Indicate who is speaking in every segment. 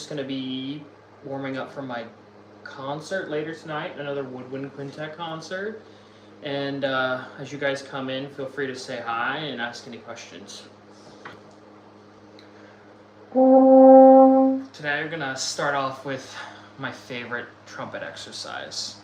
Speaker 1: just going to be warming up for my concert later tonight, another woodwind quintet concert. And as you guys come in, feel free to say hi and ask any questions. Today we're going to start off with my favorite trumpet exercise.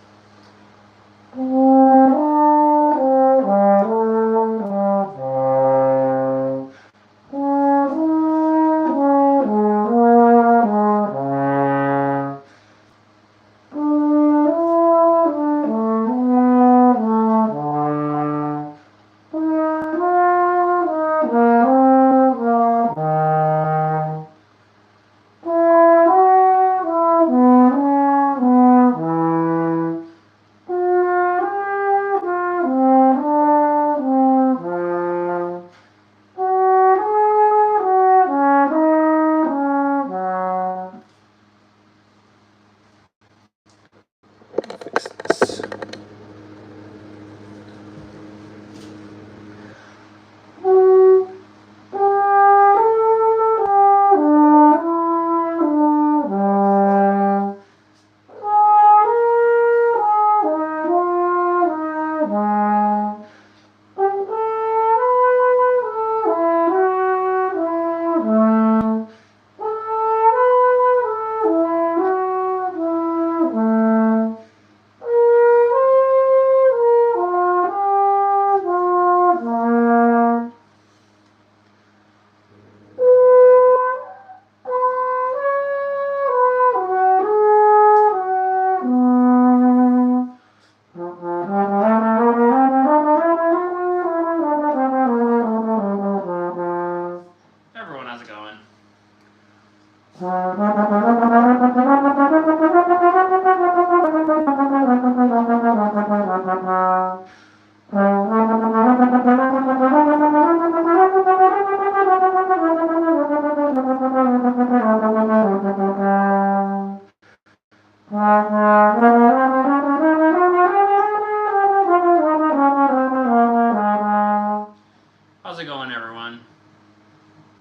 Speaker 1: How's it going, everyone?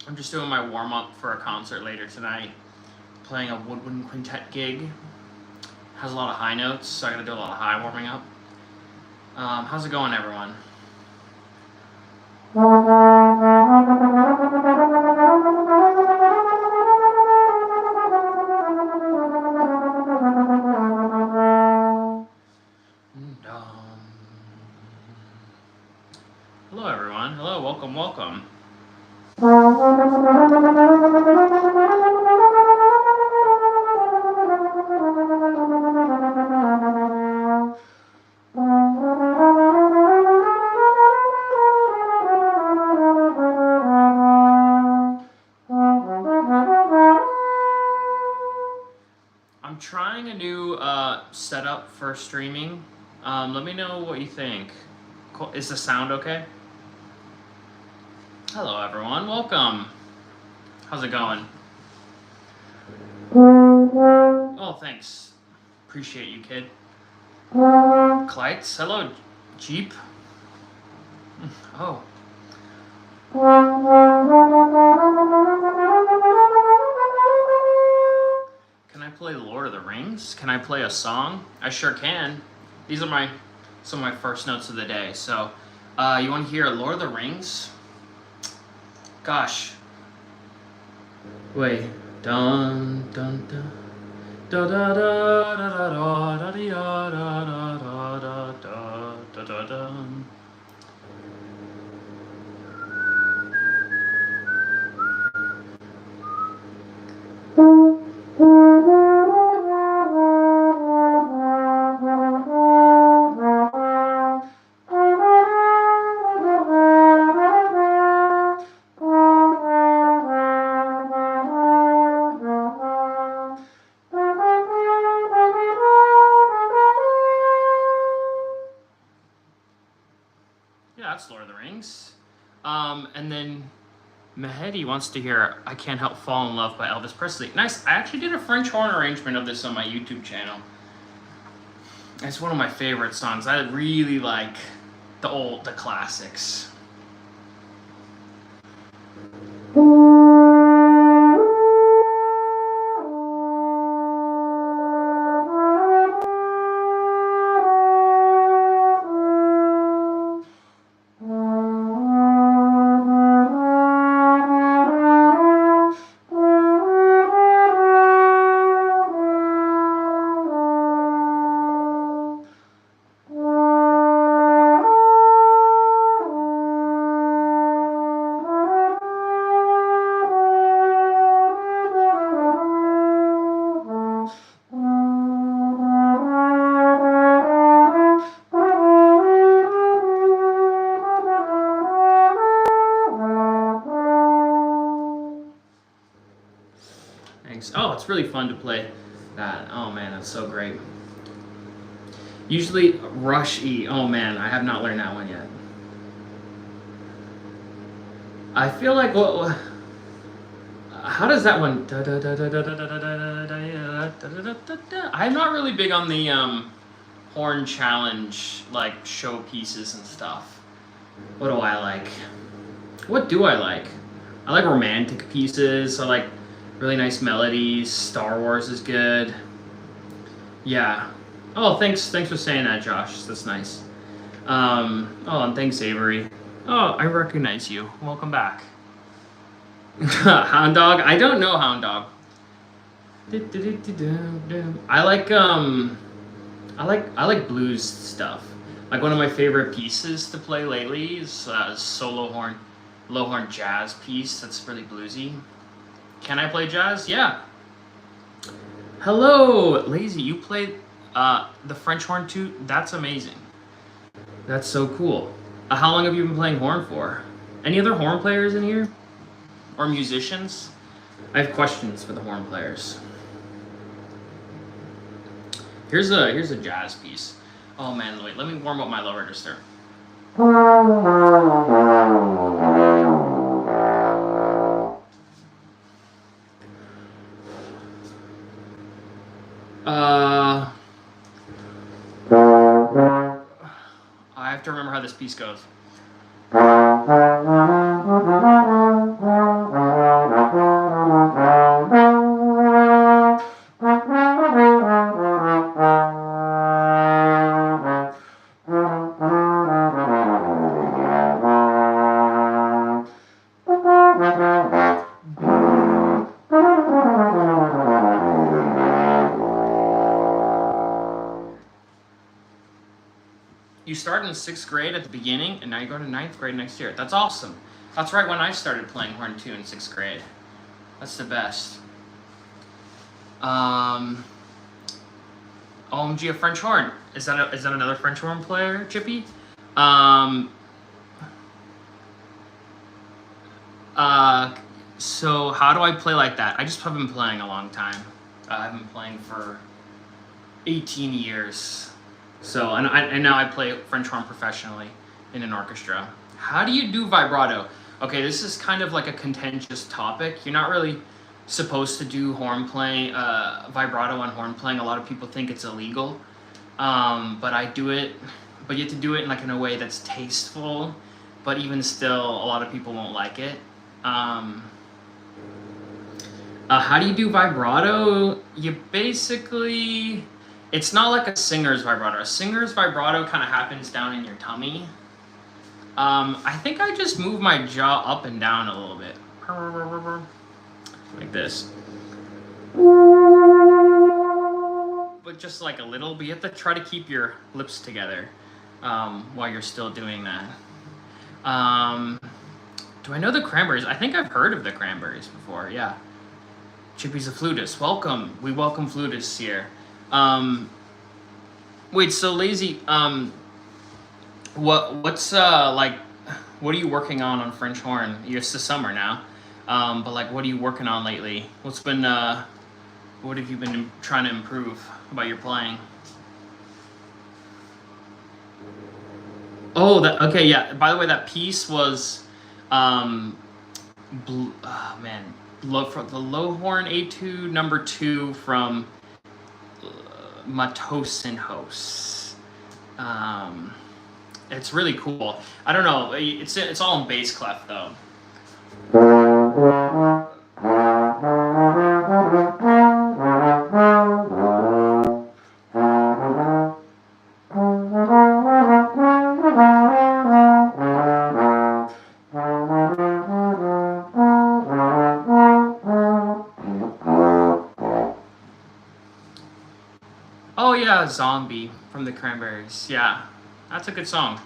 Speaker 1: I'm just doing my warm-up for a concert later tonight. Playing a woodwind quintet gig. Has a lot of high notes, so I gotta do a lot of high warming up. How's it going, everyone? Hello, everyone. Hello, welcome, welcome. I'm trying a new setup for streaming. Let me know what you think. Cool. Is the sound okay? Hello, everyone. Welcome. How's it going? Oh, thanks. Appreciate you, kid. Kleitz. Hello, Jeep. Oh. Can I play Lord of the Rings? Can I play a song? I sure can. These are some of my first notes of the day. So, you want to hear Lord of the Rings? Gosh. Wait. Dun dun dun. Da da da da da da da da da da da da da da. That's Lord of the Rings. And then Mehedi wants to hear I Can't Help Fall in Love by Elvis Presley. Nice. I actually did a French horn arrangement of this on my YouTube channel. It's one of my favorite songs. I really like the classics. really fun to play that. Oh man, that's so great. Usually rush E. Oh man, I have not learned that one yet. I feel like how does that one? I'm not really big on the horn challenge like showpieces and stuff. What do I like? What do I like? I like romantic pieces. I like really nice melodies. Star Wars is good. Yeah. Oh, thanks for saying that, Josh. That's nice. Oh, and thanks, Avery. Oh, I recognize you. Welcome back. Hound Dog? I don't know Hound Dog. I like blues stuff. Like one of my favorite pieces to play lately is a low horn jazz piece that's really bluesy. Can I play jazz? Yeah. Hello, Lazy. You play the French horn too? That's amazing. That's so cool. How long have you been playing horn for? Any other horn players in here? Or musicians? I have questions for the horn players. Here's a jazz piece. Oh man, wait, let me warm up my low register. I have to remember how this piece goes. You start in 6th grade at the beginning, and now you go to 9th grade next year. That's awesome. That's right when I started playing horn too in 6th grade. That's the best. OMG, a French horn. Is that another French horn player, Chippy? So how do I play like that? I just have been playing a long time. I've been playing for 18 years. So, and now I play French horn professionally in an orchestra. How do you do vibrato? Okay, this is kind of like a contentious topic. You're not really supposed to do horn playing, vibrato on horn playing. A lot of people think it's illegal, but I do it. But you have to do it in a way that's tasteful. But even still, a lot of people won't like it. How do you do vibrato? You basically... It's not like a singer's vibrato. A singer's vibrato kind of happens down in your tummy. I think I just move my jaw up and down a little bit. Like this. But just like a little, but you have to try to keep your lips together while you're still doing that. Do I know the Cranberries? I think I've heard of the Cranberries before, yeah. Chippy's a flutist. Welcome. We welcome flutists here. Wait, so Lazy, what's what are you working on French horn? It's the summer now, but like, what are you working on lately? What have you been trying to improve about your playing? Oh, okay, yeah. By the way, that piece was, for the low horn etude number 2 from Matosinhos. It's really cool. I don't know. It's all in bass clef though. Oh yeah, Zombie from the Cranberries. Yeah, that's a good song.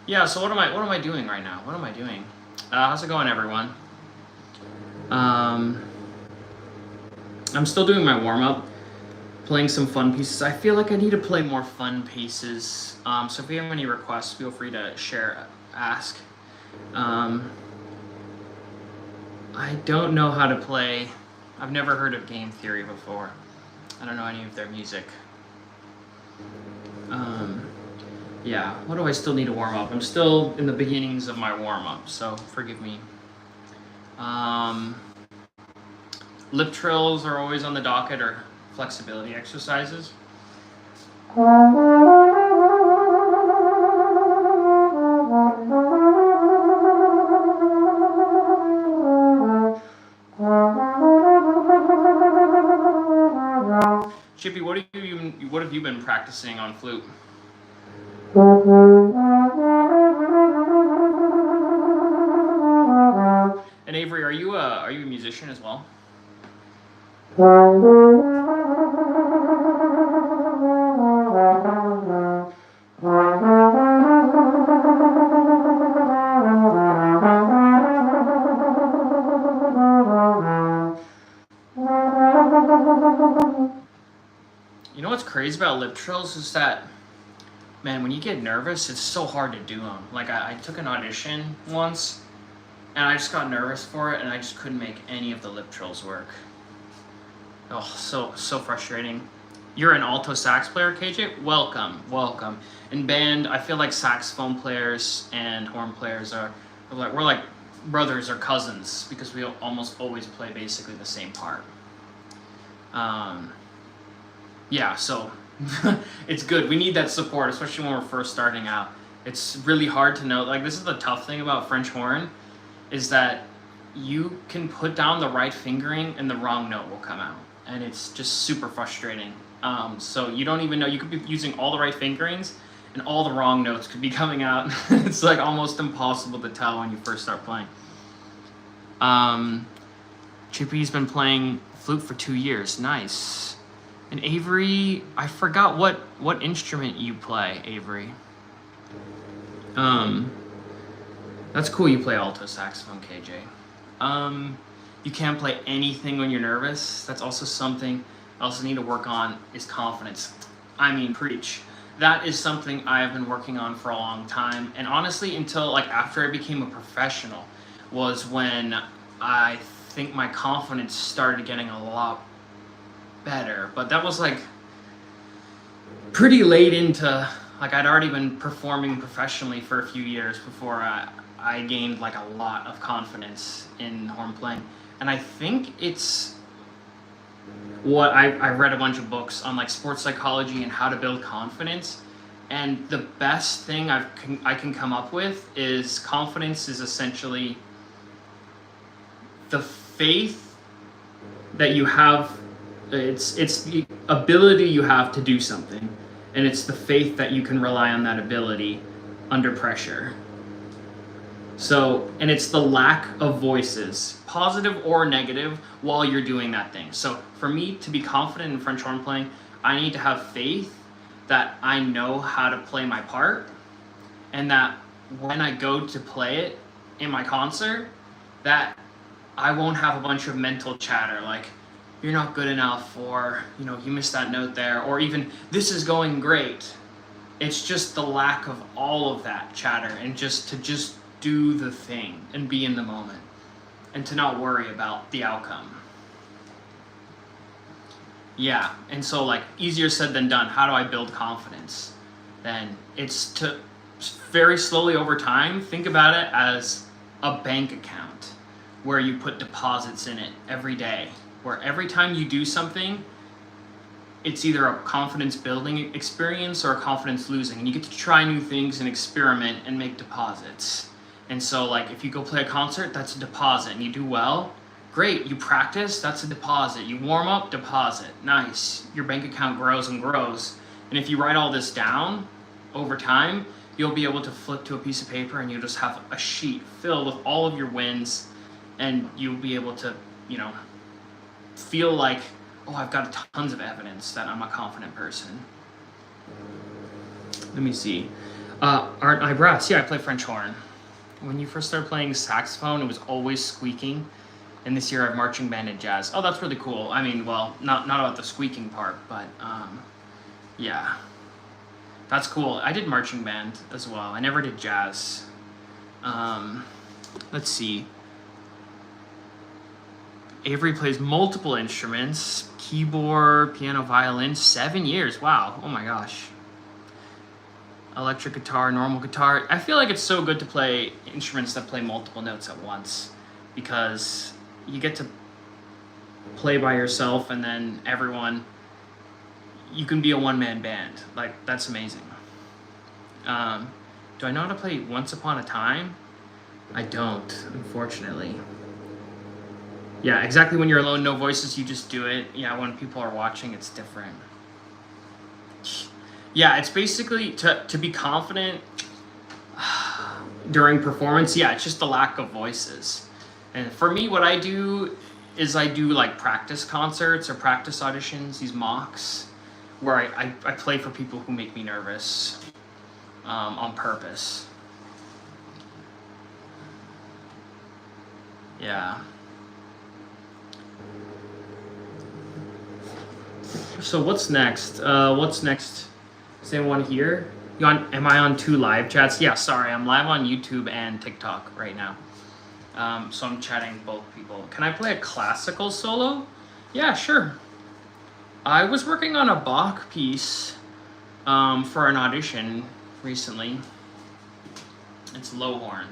Speaker 1: Yeah, so what am I doing right now? What am I doing? How's it going, everyone? I'm still doing my warm-up, playing some fun pieces. I feel like I need to play more fun pieces. So if you have any requests, feel free to ask. I don't know how to play. I've never heard of game theory before. I don't know any of their music. Yeah, what do I still need to warm up? I'm still in the beginnings of my warm up, so forgive me. Lip trills are always on the docket, or flexibility exercises. Chippy, what have you been practicing on flute? And Avery, are you a musician as well? You know what's crazy about lip trills is that, man, when you get nervous, it's so hard to do them. Like, I took an audition once, and I just got nervous for it, and I just couldn't make any of the lip trills work. Oh, so frustrating. You're an alto sax player, KJ? Welcome. In band, I feel like saxophone players and horn players we're like brothers or cousins, because we almost always play basically the same part. Yeah, so it's good. We need that support, especially when we're first starting out. It's really hard to know. Like, this is the tough thing about French horn, is that you can put down the right fingering and the wrong note will come out. And it's just super frustrating. So you don't even know. You could be using all the right fingerings and all the wrong notes could be coming out. It's like almost impossible to tell when you first start playing. Chippy's been playing flute for 2 years. Nice. And Avery, I forgot what instrument you play, Avery. That's cool you play alto saxophone, KJ. You can't play anything when you're nervous. That's also something I also need to work on, is confidence. I mean, preach. That is something I have been working on for a long time. And honestly, until like after I became a professional was when I think my confidence started getting a lot better. But that was like pretty late into, like, I'd already been performing professionally for a few years before I gained like a lot of confidence in horn playing. And I think it's what I read a bunch of books on, like, sports psychology and how to build confidence. And the best thing I can come up with is confidence is essentially the faith that you have. It's the ability you have to do something, and it's the faith that you can rely on that ability under pressure. So, and it's the lack of voices, positive or negative, while you're doing that thing. So for me to be confident in French horn playing, I need to have faith that I know how to play my part, and that when I go to play it in my concert, that I won't have a bunch of mental chatter like, you're not good enough, or, you know, you missed that note there, or even, this is going great. It's just the lack of all of that chatter, and just to do the thing and be in the moment, and to not worry about the outcome. Yeah, and so, like, easier said than done. How do I build confidence? Then it's to very slowly over time, think about it as a bank account where you put deposits in it every day, where every time you do something, it's either a confidence building experience or a confidence losing, and you get to try new things and experiment and make deposits. And so, like, if you go play a concert, that's a deposit, and you do well, great. You practice, that's a deposit. You warm up, deposit. Nice. Your bank account grows and grows. And if you write all this down over time, you'll be able to flip to a piece of paper and you'll just have a sheet filled with all of your wins, and you'll be able to, you know, feel like, oh, I've got tons of evidence that I'm a confident person. Let me see. Aren't I brass? Yeah, I play French horn. When you first started playing saxophone, it was always squeaking. And this year I have marching band and jazz. Oh, that's really cool. I mean, well, not about the squeaking part, but yeah. That's cool. I did marching band as well. I never did jazz. Let's see. Avery plays multiple instruments, keyboard, piano, violin, 7 years. Wow. Oh my gosh. Electric guitar, normal guitar. I feel like it's so good to play instruments that play multiple notes at once, because you get to play by yourself, and then everyone, you can be a one-man band. Like, that's amazing. Do I know how to play Once Upon a Time? I don't, unfortunately. Yeah, exactly. When you're alone, no voices, you just do it. Yeah, when people are watching, it's different. Yeah, it's basically to be confident during performance. Yeah, it's just the lack of voices. And for me, what I do is I do like practice concerts or practice auditions, these mocks, where I play for people who make me nervous on purpose. Yeah. So what's next? What's next? Is anyone here? Am I on 2 live chats? Yeah, sorry, I'm live on YouTube and TikTok right now. So I'm chatting both people. Can I play a classical solo? Yeah, sure. I was working on a Bach piece for an audition recently. It's low horn.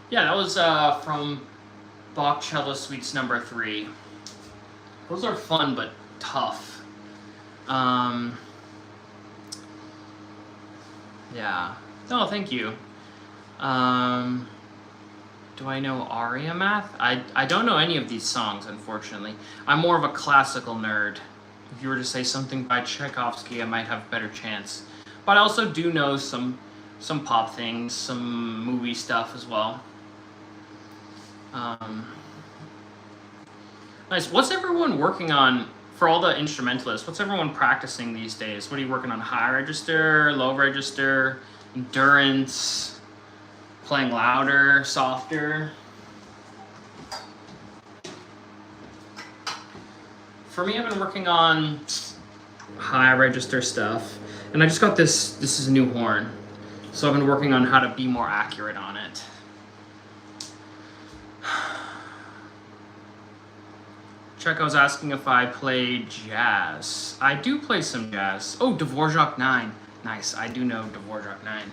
Speaker 1: Yeah, that was from Bach Cello Suites number 3. Those are fun but tough. Yeah. Oh, thank you. Do I know aria math? I don't know any of these songs, unfortunately. I'm more of a classical nerd. If you were to say something by Tchaikovsky, I might have a better chance. But I also do know some pop things, some movie stuff as well. Nice. What's everyone working on for all the instrumentalists? What's everyone practicing these days? What are you working on? High register, low register, endurance, playing louder, softer? For me, I've been working on high register stuff, and I just got this. This is a new horn, so I've been working on how to be more accurate on it. Check, I was asking if I play jazz. I do play some jazz. Oh, Dvorak 9. Nice, I do know Dvorak 9.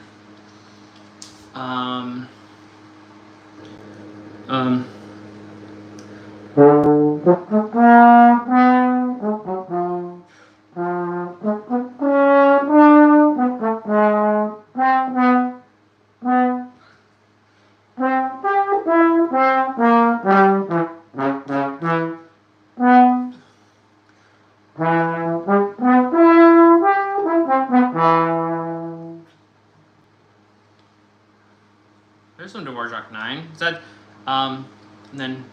Speaker 1: There's some Dvorak 9. Is that, and then.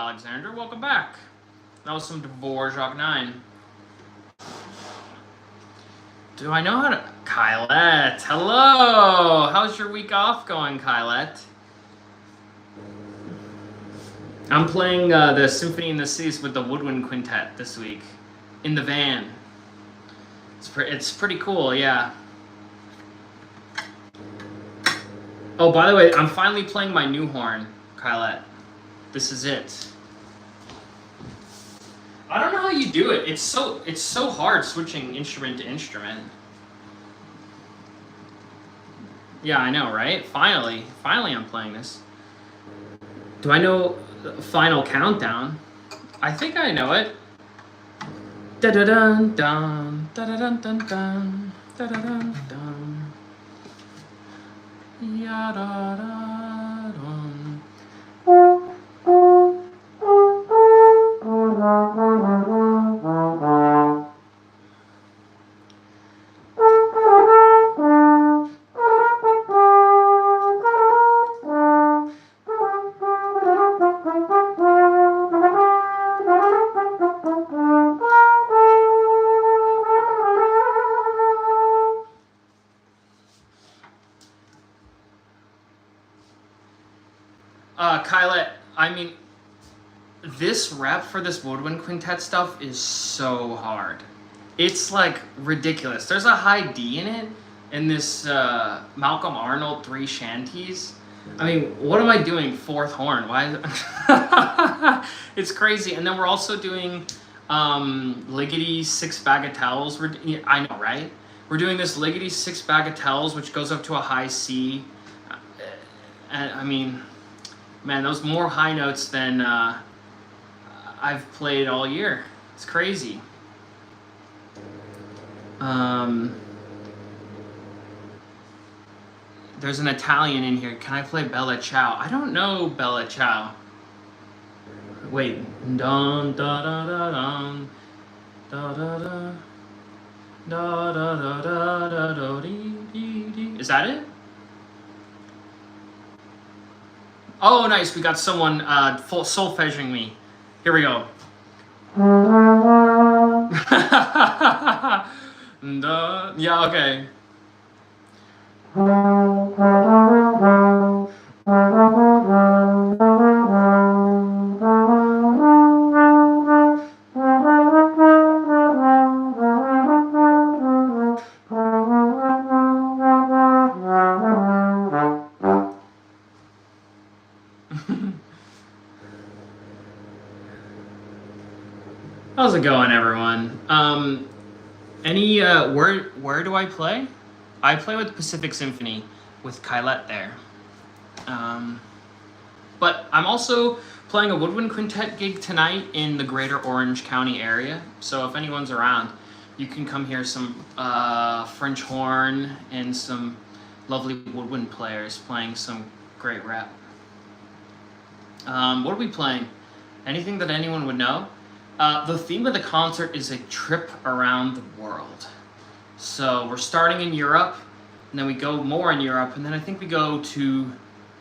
Speaker 1: Alexander. Welcome back. That was some Dvorak 9. Do I know how to... Kylette, hello! How's your week off going, Kylette? I'm playing the Symphony in the Seas with the Woodwind Quintet this week. In the van. It's pretty cool, yeah. Oh, by the way, I'm finally playing my new horn, Kylette. This is it. I don't know how you do it. It's so hard switching instrument to instrument. Yeah, I know, right? Finally I'm playing this. Do I know the Final Countdown? I think I know it. Da da dun dun da da dun dun dun da da dun dun. Ya da da dun. Kylette, I mean, this rep for this Woodwind Quintet stuff is so hard. It's like ridiculous. There's a high D in it, in this Malcolm Arnold 3 shanties. I mean, what am I doing? 4th horn? Why? It's crazy. And then we're also doing Ligeti 6 bagatelles. I know, right? We're doing this Ligeti 6 bagatelles, which goes up to a high C. And I mean, man, those more high notes than I've played all year. It's crazy. There's an Italian in here. Can I play Bella Ciao? I don't know Bella Ciao. Wait. Dun da da da dun. Da da da. Da da da da da da dee dee dee. Is that it? Oh, nice. We got someone full solfeging me. Here we go. Yeah, okay. How's it going, everyone? Where do I play? I play with Pacific Symphony with Kylette there. But I'm also playing a Woodwind Quintet gig tonight in the greater Orange County area. So if anyone's around, you can come hear some French horn and some lovely woodwind players playing some great rap. What are we playing? Anything that anyone would know? The theme of the concert is a trip around the world. So we're starting in Europe, and then we go more in Europe, and then I think we go to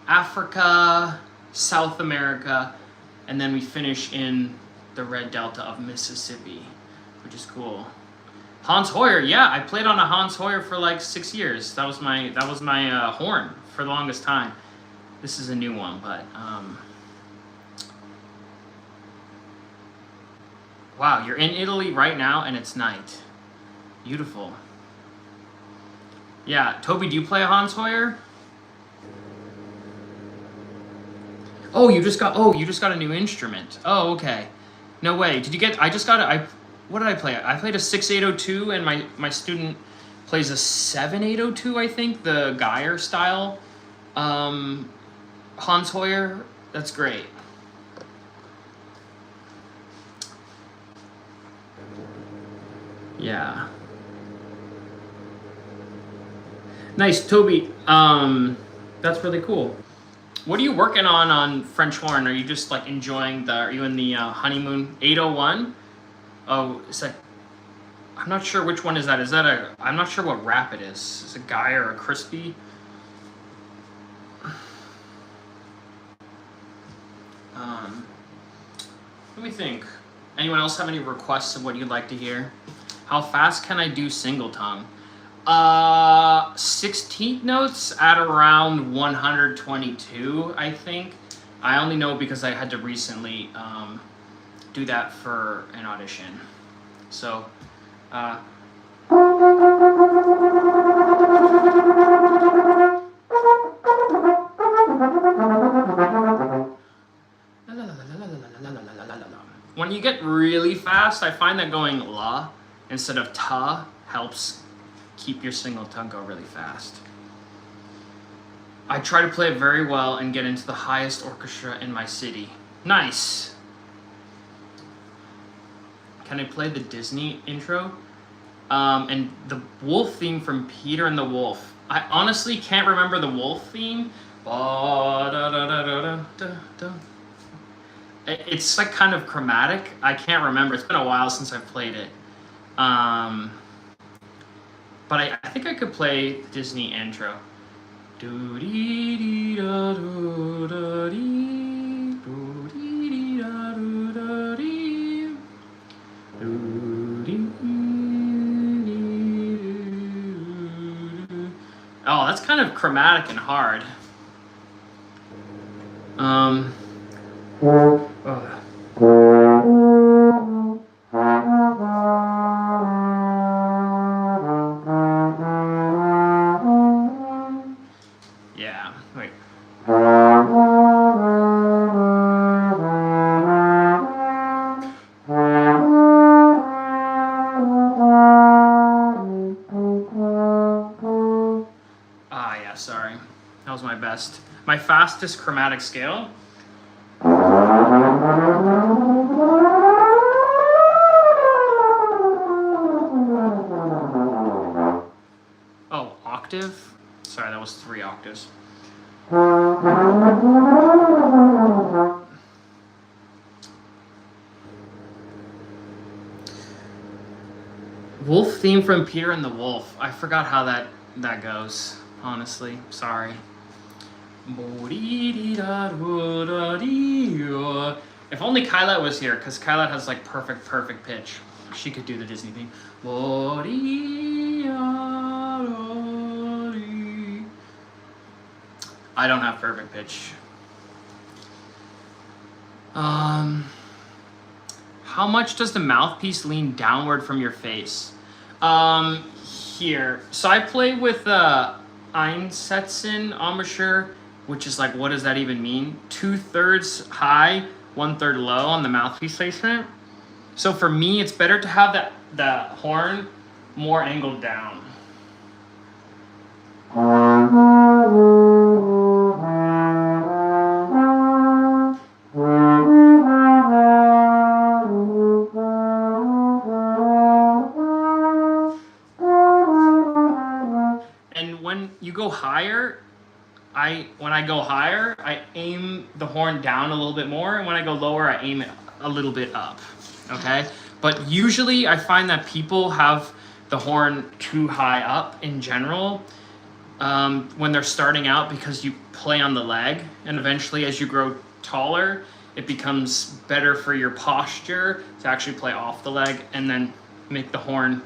Speaker 1: Africa, South America, and then we finish in the Red Delta of Mississippi, which is cool. Hans Hoyer, yeah, I played on a Hans Hoyer for like 6 years. That was my horn for the longest time. This is a new one, but wow, you're in Italy right now and it's night. Beautiful. Yeah, Toby, do you play a Hans Hoyer? Oh, you just got a new instrument. Oh, okay. No way. Did you get? What did I play? I played a 6802, and my student plays a 7802. I think the Geyer style Hans Hoyer. That's great. Yeah. Nice, Toby. That's really cool. What are you working on French horn? Are you just like enjoying are you in the honeymoon 801? Oh, it's like, I'm not sure which one is that. I'm not sure what wrap it is. Is it a Guy or a crispy? Let me think. Anyone else have any requests of what you'd like to hear? How fast can I do single tongue? 16th notes at around 122, I think. I only know because I had to recently do that for an audition. So, when you get really fast, I find that going la instead of ta helps keep your single tongue go really fast. I try to play it very well and get into the highest orchestra in my city. Nice. Can I play the Disney intro? And the wolf theme from Peter and the Wolf. I honestly can't remember the wolf theme. It's like kind of chromatic. I can't remember. It's been a while since I've played it. But I think I could play the Disney intro. Oh, that's kind of chromatic and hard. Yeah, wait. Yeah, sorry. That was my best. My fastest chromatic scale. Oh, octave? Sorry, that was 3 octaves. Wolf theme from Peter and the Wolf. I forgot how that goes. Honestly, sorry. If only Kyla was here, because Kyla has like perfect pitch. She could do the Disney theme. I don't have perfect pitch. How much does the mouthpiece lean downward from your face? Here. So I play with Einsätzen embouchure, which is like, what does that even mean? 2/3 high, 1/3 low on the mouthpiece placement. So for me, it's better to have the horn more angled down. When you go higher, when I go higher, I aim the horn down a little bit more, and when I go lower, I aim it a little bit up. Okay? But usually I find that people have the horn too high up in general when they're starting out, because you play on the leg, and eventually as you grow taller, it becomes better for your posture to actually play off the leg and then make the horn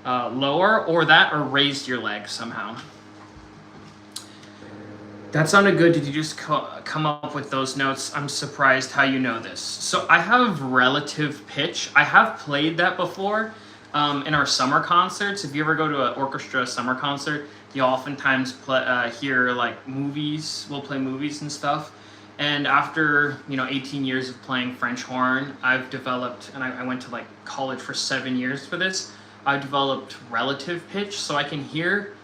Speaker 1: lower, or raise your leg somehow. That sounded good. Did you just come up with those notes? I'm surprised how you know this. So I have relative pitch. I have played that before in our summer concerts. If you ever go to an orchestra summer concert, you oftentimes hear like movies. We'll play movies and stuff. And after 18 years of playing French horn, I've developed, and I went to like college for 7 years for this. I developed relative pitch, so I can hear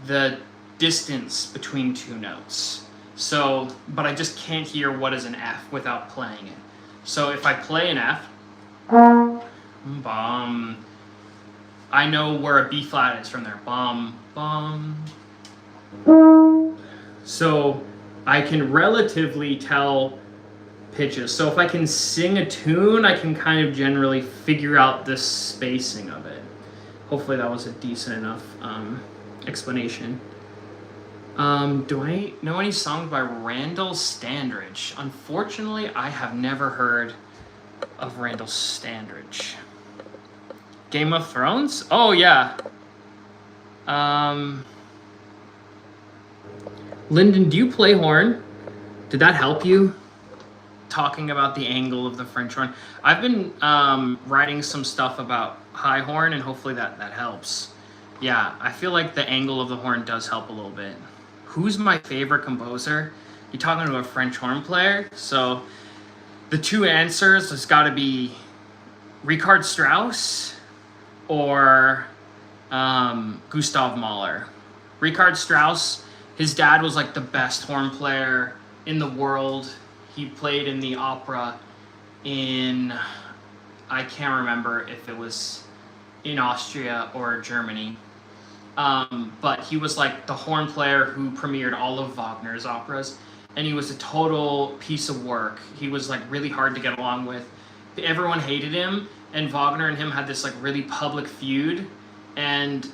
Speaker 1: the distance between 2 notes. So, but I just can't hear what is an F without playing it. So if I play an F, bum, I know where a B flat is from there. Bum, bum. So I can relatively tell pitches. So if I can sing a tune, I can kind of generally figure out the spacing of it. Hopefully that was a decent enough explanation. Do I know any songs by Randall Standridge? Unfortunately, I have never heard of Randall Standridge. Game of Thrones? Oh, yeah. Lyndon, do you play horn? Did that help you? Talking about the angle of the French horn. I've been writing some stuff about high horn, and hopefully that helps. Yeah, I feel like the angle of the horn does help a little bit. Who's my favorite composer? You're talking to a French horn player, so the two answers has got to be Richard Strauss or Gustav Mahler. Richard Strauss, his dad was like the best horn player in the world. He played in the opera in, I can't remember if it was in Austria or Germany. But he was like the horn player who premiered all of Wagner's operas. And he was a total piece of work. He was like really hard to get along with. Everyone hated him, and Wagner and him had this like really public feud. And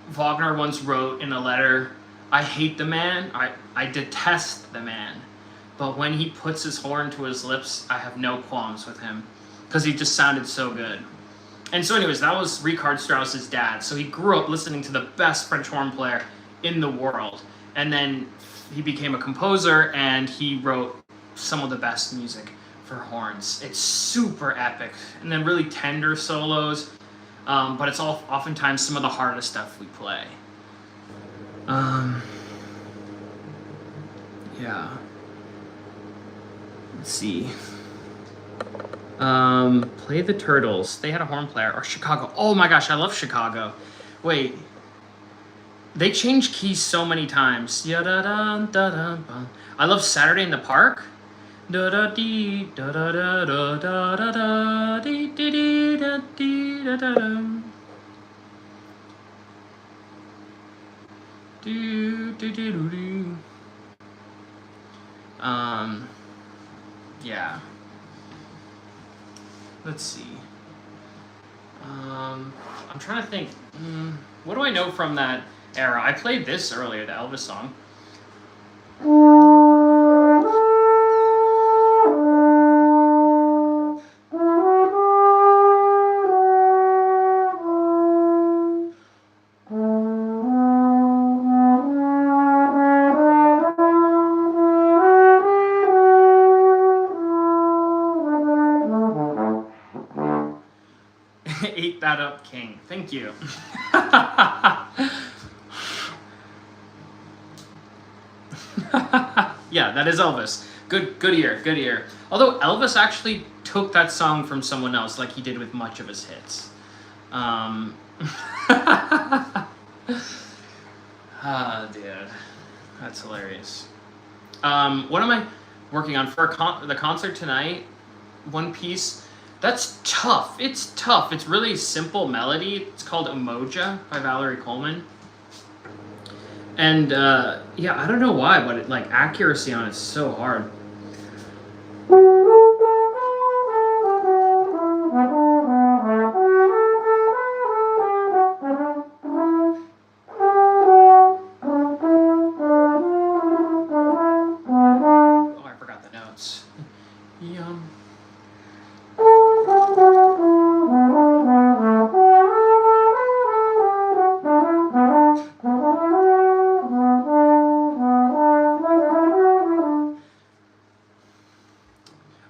Speaker 1: Wagner once wrote in a letter, "I hate the man, I detest the man. But when he puts his horn to his lips, I have no qualms with him." Because he just sounded so good. And so anyways, that was Richard Strauss's dad. So he grew up listening to the best French horn player in the world. And then he became a composer, and he wrote some of the best music for horns. It's super epic. And then really tender solos. But it's all oftentimes some of the hardest stuff we play. Yeah. Let's see. Play the Turtles. They had a horn player. Or Chicago. Oh my gosh, I love Chicago. Wait. They changed keys so many times. I love Saturday in the Park. Yeah. Let's see. I'm trying to think. What do I know from that era? I played this earlier, the Elvis song. Ate that up, King. Thank you. Yeah, that is Elvis. Good ear, good ear. Although Elvis actually took that song from someone else, like he did with much of his hits. Dude, that's hilarious. What am I working on for the concert tonight? One piece. That's tough. It's tough. It's really simple melody. It's called Umoja by Valerie Coleman. And yeah, I don't know why, but like accuracy on it's so hard. Oh, I forgot the notes. Yum.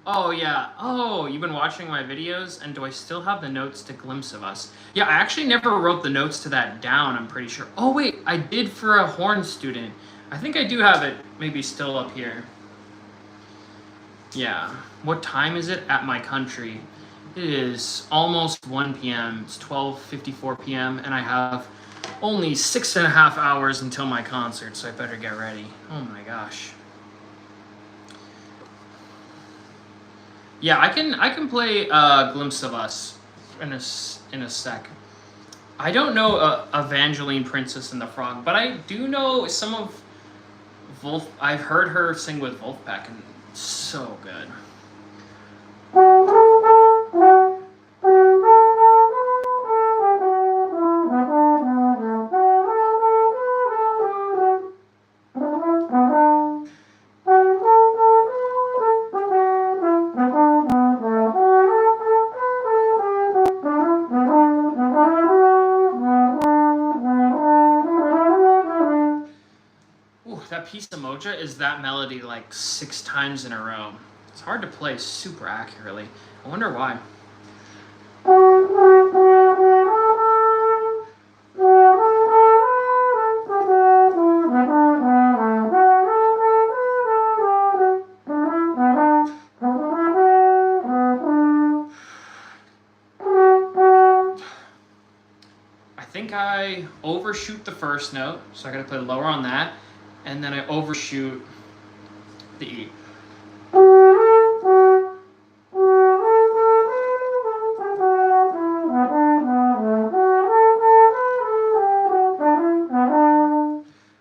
Speaker 1: Oh yeah. Oh, you've been watching my videos, and do I still have the notes to Glimpse of Us? Yeah, I actually never wrote the notes to that down, I'm pretty sure. Oh wait, I did for a horn student. I think I do have it maybe still up here. Yeah. What time is it at my country? It is almost 1 p.m. It's 12:54 p.m. and I have only 6.5 hours until my concert, so I better get ready. Oh my gosh. Yeah, I can play Glimpse of Us in a sec. I don't know Evangeline Princess and the Frog, but I do know some of Wolf. I've heard her sing with Wolfpack, and it's so good. Georgia is that melody like 6 times in a row. It's hard to play super accurately. I wonder why. I think I overshoot the first note, so I gotta play lower on that, and then I overshoot the E.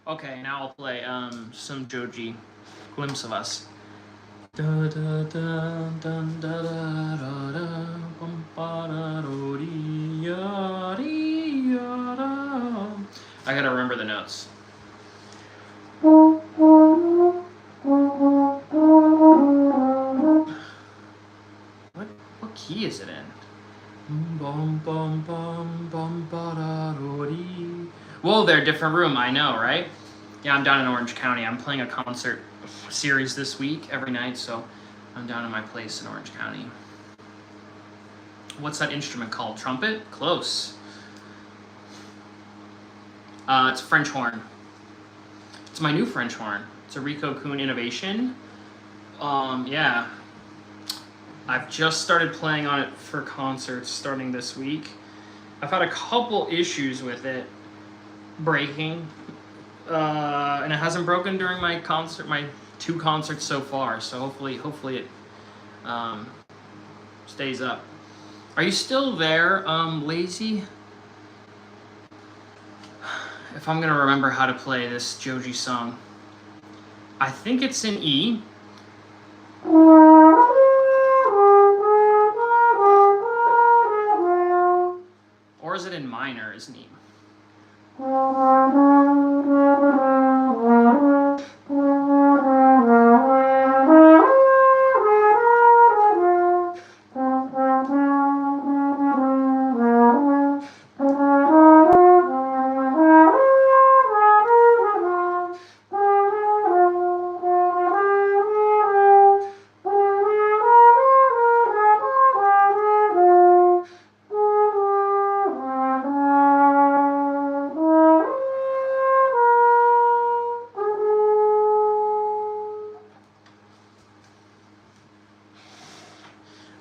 Speaker 1: Okay, now I'll play some Joji, Glimpse of Us. I gotta remember the notes. What key is it in? Whoa there, different room, I know, right? Yeah, I'm down in Orange County. I'm playing a concert series this week, every night, so I'm down in my place in Orange County. What's that instrument called? Trumpet? Close. It's French horn. It's my new French horn. It's a Rico Kuhn innovation. Yeah. I've just started playing on it for concerts starting this week. I've had a couple issues with it breaking, and it hasn't broken during my 2 concerts so far. So hopefully it stays up. Are you still there, Lazy? If I'm gonna remember how to play this Joji song, I think it's in E. Or is it in minor, isn't E?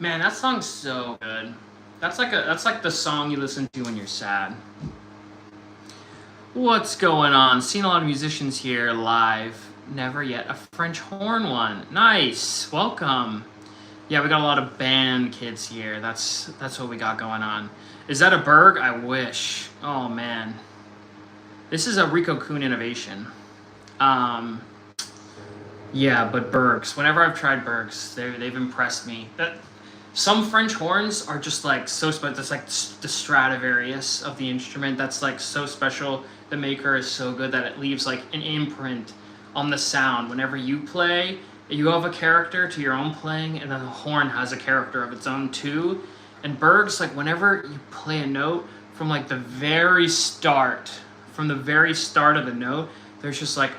Speaker 1: Man, that song's so good. That's like the song you listen to when you're sad. What's going on? Seen a lot of musicians here live. Never yet a French horn one. Nice. Welcome. Yeah, we got a lot of band kids here. That's what we got going on. Is that a Berg? I wish. Oh man. This is a Rico Kuhn innovation. Yeah, but Bergs. Whenever I've tried Bergs, they've impressed me. Some French horns are just like so special. That's like the Stradivarius of the instrument. That's like so special. The maker is so good that it leaves like an imprint on the sound. Whenever you play, you have a character to your own playing, and then the horn has a character of its own too. And Bergs, like whenever you play a note from like the very start of the note, there's just like,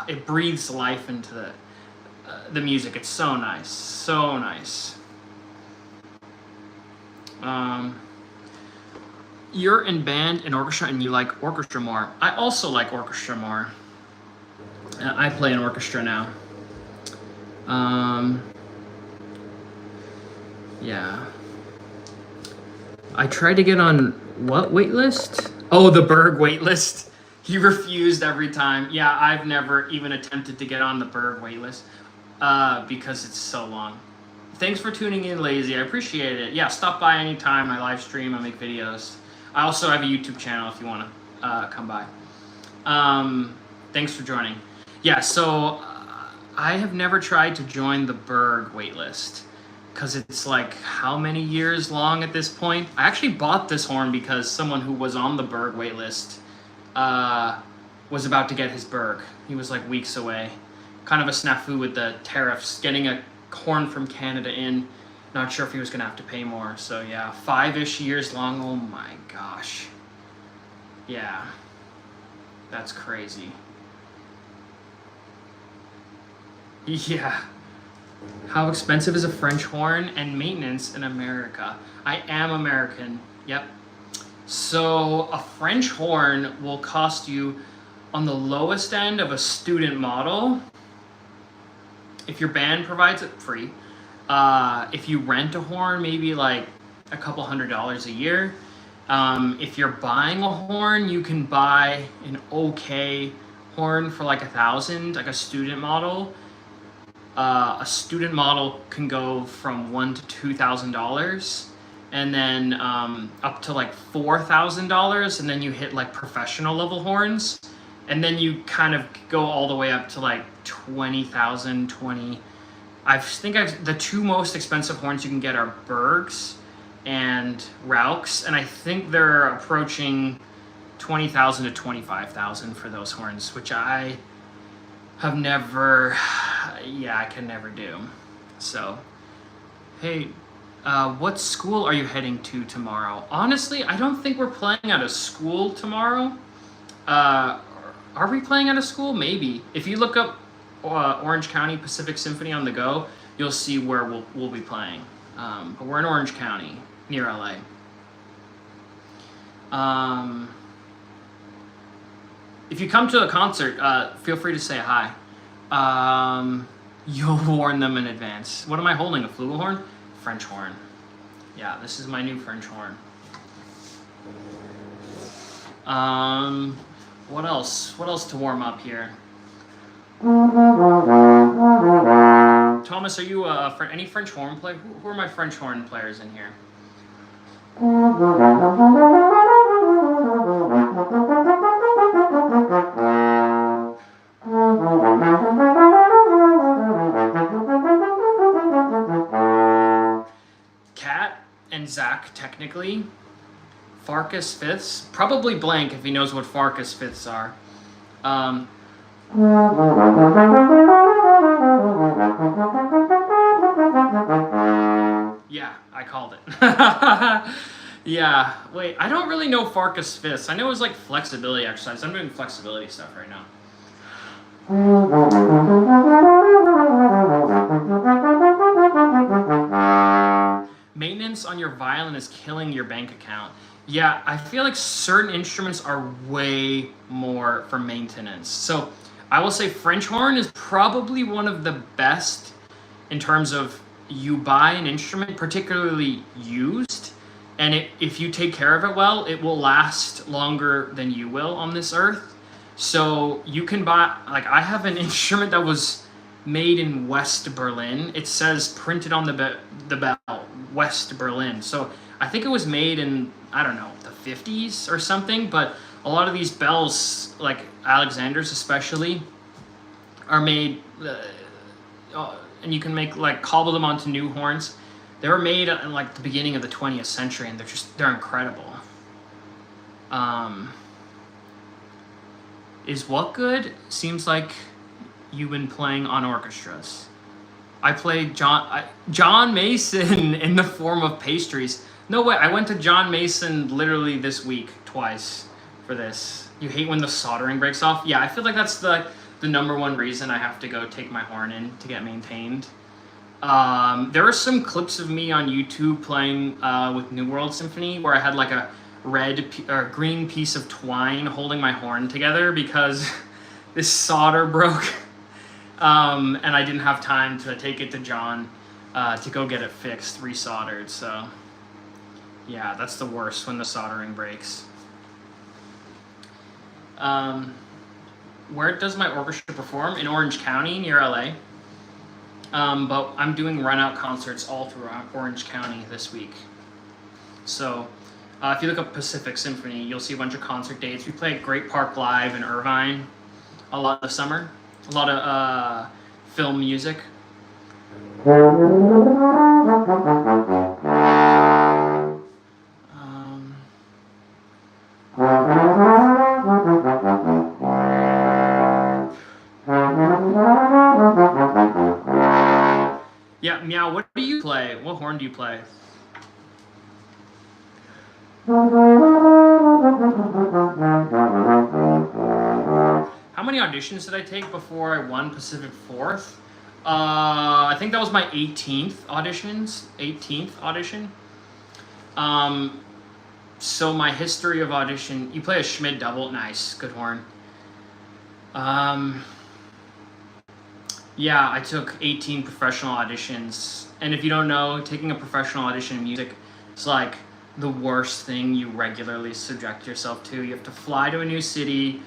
Speaker 1: it breathes life into the music. It's so nice, so nice. You're in band and orchestra and you like orchestra more. I also like orchestra more. I play in orchestra now. Yeah. I tried to get on what waitlist? Oh, the Berg waitlist. He refused every time. Yeah, I've never even attempted to get on the Berg waitlist because it's so long. Thanks for tuning in, Lazy. I appreciate it. Yeah, stop by anytime. I live stream. I make videos. I also have a YouTube channel if you want to come by. Thanks for joining. Yeah, so I have never tried to join the Berg waitlist because it's like how many years long at this point? I actually bought this horn because someone who was on the Berg waitlist was about to get his Berg. He was like weeks away. Kind of a snafu with the tariffs, getting a horn from Canada in. Not sure if he was gonna have to pay more. So yeah, 5-ish years long. Oh my gosh. Yeah, that's crazy. Yeah. How expensive is a French horn and maintenance in America? I am American. Yep. So a French horn will cost you on the lowest end of a student model. If your band provides it, free. If you rent a horn, maybe like a couple $100s a year. If you're buying a horn, you can buy an okay horn for like $1,000, like a student model. A student model can go from $1,000 to $2,000, and then up to like $4,000, and then you hit like professional level horns, and then you kind of go all the way up to like 20,000, 20. The two most expensive horns you can get are Bergs and Rauchs, and I think they're approaching 20,000 to 25,000 for those horns, which I have never, I can never do. So, hey, what school are you heading to tomorrow? Honestly, I don't think we're playing at a school tomorrow. Are we playing at a school? Maybe. If you look up Orange County Pacific Symphony on the go, you'll see where we'll be playing. But we're in Orange County, near LA. If you come to a concert, feel free to say hi. You'll warn them in advance. What am I holding? A flugelhorn? French horn. Yeah, this is my new French horn. What else? What else to warm up here? Thomas, are you any French horn player? Who are my French horn players in here? Kat and Zach, technically. Farkas fifths. Probably Blank if he knows what Farkas fifths are. Yeah, I called it. Yeah, wait, I don't really know Farkas fifths. I know it was like flexibility exercise. I'm doing flexibility stuff right now. Maintenance on your violin is killing your bank account. Yeah, I feel like certain instruments are way more for maintenance. So I will say French horn is probably one of the best in terms of you buy an instrument, particularly used, and if you take care of it well, it will last longer than you will on this earth. So you can buy, like I have an instrument that was made in West Berlin. It says printed on the bell, West Berlin. So I think it was made in, I don't know, the 50s or something, but a lot of these bells, like Alexander's especially, are made, and you can make, like, cobble them onto new horns. They were made in, like, the beginning of the 20th century, and they're incredible. Is what good? Seems like you've been playing on orchestras. I played John Mason in the form of pastries. No way, I went to John Mason literally this week twice for this. You hate when the soldering breaks off? Yeah, I feel like that's the number one reason I have to go take my horn in to get maintained. There are some clips of me on YouTube playing with New World Symphony where I had like a red or green piece of twine holding my horn together because this solder broke. And I didn't have time to take it to John to go get it fixed, resoldered. So yeah, that's the worst when the soldering breaks. Where does my orchestra perform? In Orange County, near LA. But I'm doing run-out concerts all throughout Orange County this week. So if you look up Pacific Symphony, you'll see a bunch of concert dates. We play at Great Park Live in Irvine a lot of summer. A lot of film music. Yeah, Meow, what do you play? What horn do you play? How many auditions did I take before I won Pacific 4th? I think that was my 18th audition. So my history of audition, you play a Schmid double, nice, good horn. Yeah, I took 18 professional auditions, and if you don't know, taking a professional audition in music is like the worst thing you regularly subject yourself to. You have to fly to a new city,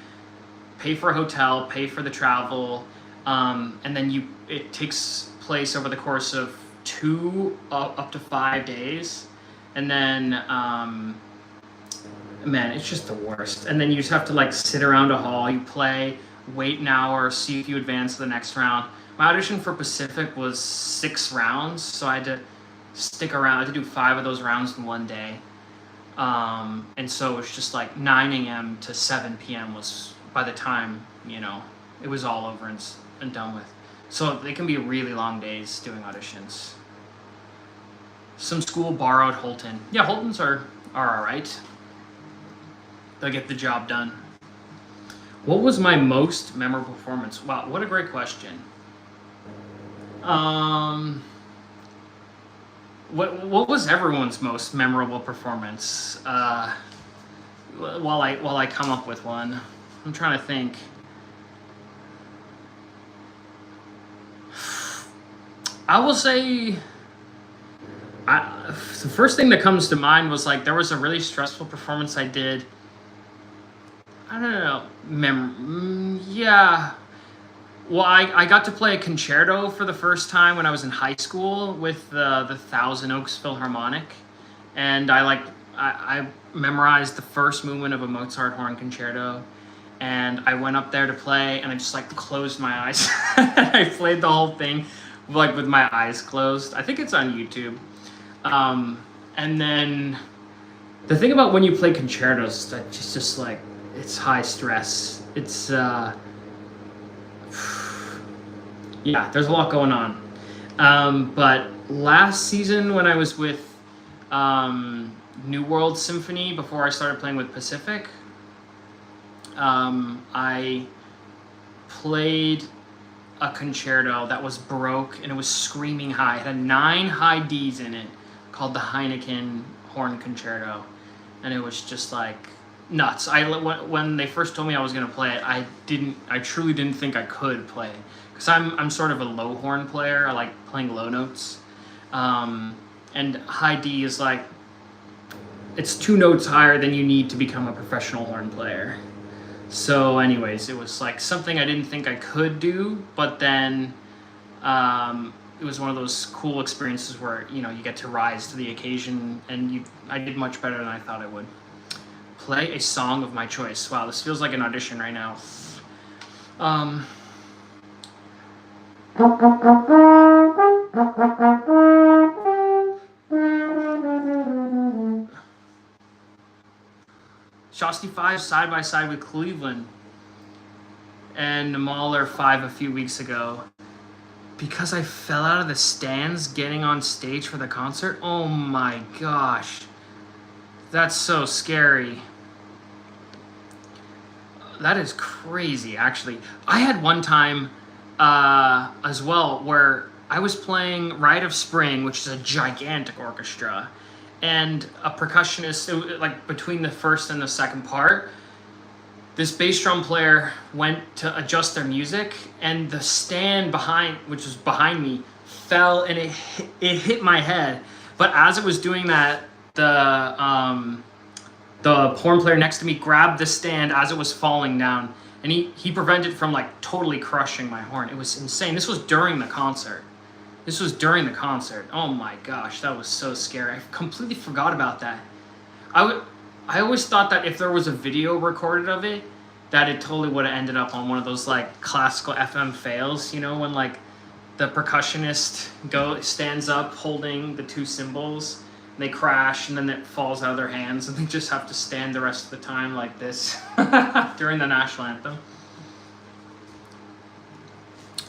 Speaker 1: pay for a hotel, pay for the travel, and then it takes place over the course of 2 up to 5 days, and then man, it's just the worst. And then you just have to like sit around a hall, you play, wait an hour, see if you advance to the next round. My audition for Pacific was 6 rounds, so I had to stick around. I had to do 5 of those rounds in one day. And so it was just like 9 a.m. to 7 p.m. was by the time, it was all over and done with. So they can be really long days doing auditions. Some school borrowed Holton. Yeah, Holtons are all right. They'll get the job done. What was my most memorable performance? Wow, what a great question. What was everyone's most memorable performance? While I come up with one, I'm trying to think. I will say, the first thing that comes to mind was like there was a really stressful performance I did. I don't know. Yeah. Well, I got to play a concerto for the first time when I was in high school with the Thousand Oaks Philharmonic, and I memorized the first movement of a Mozart horn concerto, and I went up there to play, and I just like closed my eyes. I played the whole thing like with my eyes closed. I think it's on YouTube. And then the thing about when you play concertos, that just like it's high stress. It's yeah, there's a lot going on. But last season when I was with New World Symphony, before I started playing with Pacific, I played a concerto that was Baroque and it was screaming high. It had 9 high Ds in it, called the Heineken Horn Concerto, and it was just like nuts. When they first told me I was gonna play it, I truly didn't think I could play it, because I'm sort of a low horn player. I like playing low notes, and high D is like, it's 2 notes higher than you need to become a professional horn player. So anyways, it was like something I didn't think I could do, but then it was one of those cool experiences where you get to rise to the occasion, and I did much better than I thought I would. Play a song of my choice. Wow, this feels like an audition right now. Shasti 5 side by side with Cleveland, and Mahler 5 a few weeks ago. Because I fell out of the stands getting on stage for the concert. Oh my gosh. That's so scary. That is crazy, actually. I had one time as well where I was playing Rite of Spring, which is a gigantic orchestra, and a percussionist, like between the first and the second part, this bass drum player went to adjust their music, and the stand behind, which was behind me, fell, and it hit my head. But as it was doing that, the horn player next to me grabbed the stand as it was falling down, and he prevented it from like totally crushing my horn. It was insane. This was during the concert. Oh my gosh, that was so scary. I completely forgot about that. I always thought that if there was a video recorded of it, that it totally would have ended up on one of those like classical FM fails, when like the percussionist stands up holding the 2 cymbals, and they crash, and then it falls out of their hands, and they just have to stand the rest of the time like this during the national anthem.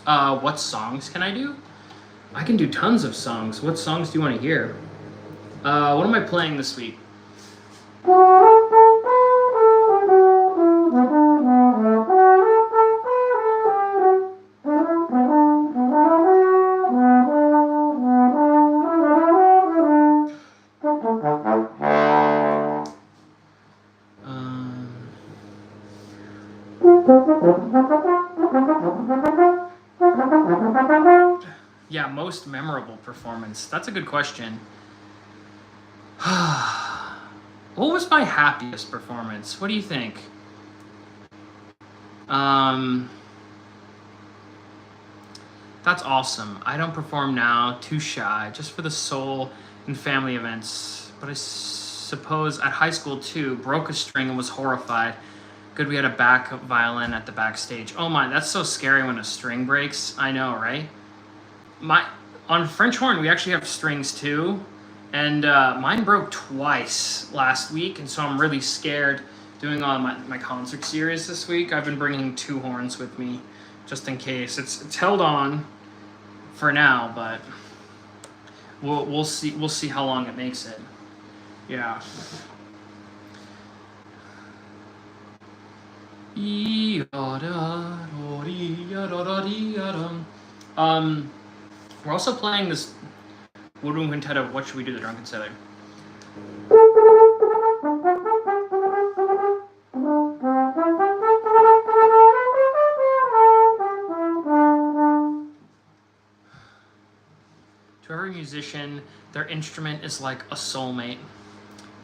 Speaker 1: What songs can I do? I can do tons of songs. What songs do you want to hear? What am I playing this week? Yeah, most memorable performance. That's a good question. What was my happiest performance? What do you think? That's awesome. I don't perform now, too shy, just for the soul and family events. But I suppose at high school too, broke a string and was horrified. Good we had a backup violin at the backstage. Oh my, that's so scary when a string breaks. I know, right? On French horn, we actually have strings too. And mine broke twice last week, and so I'm really scared doing my concert series this week. I've been bringing 2 horns with me just in case. It's held on for now, but we'll see how long it makes it. Yeah. We're also playing this woodwind quintet of What Should We Do, the Drunken Sailor. To every musician, their instrument is like a soulmate.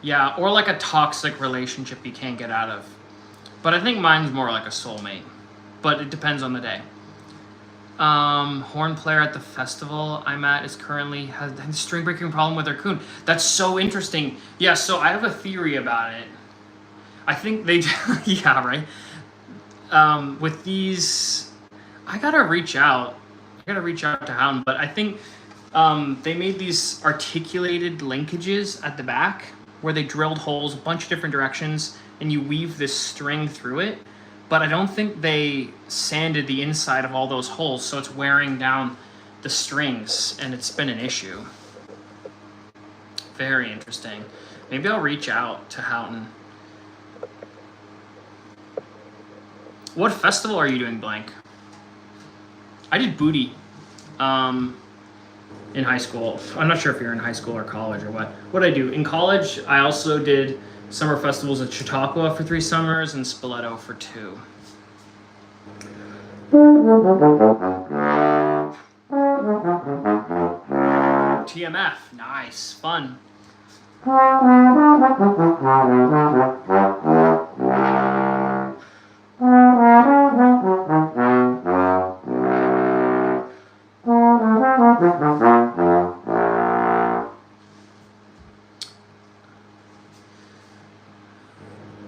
Speaker 1: Yeah, or like a toxic relationship you can't get out of. But I think mine's more like a soulmate. But it depends on the day. Horn player at the festival I'm at is currently has a string breaking problem with their coon. That's so interesting. Yeah, so I have a theory about it. I think they, yeah, right. With these, I gotta reach out to Howden, but I think they made these articulated linkages at the back where they drilled holes a bunch of different directions and you weave this string through it. But I don't think they sanded the inside of all those holes, so it's wearing down the strings, and it's been an issue. Very interesting. Maybe I'll reach out to Houghton. What festival are you doing, blank? I did Booty in high school. I'm not sure if you're in high school or college or what. What I do in college, I also did summer festivals at Chautauqua for 3 summers and Spoleto for 2. TMF, nice, fun.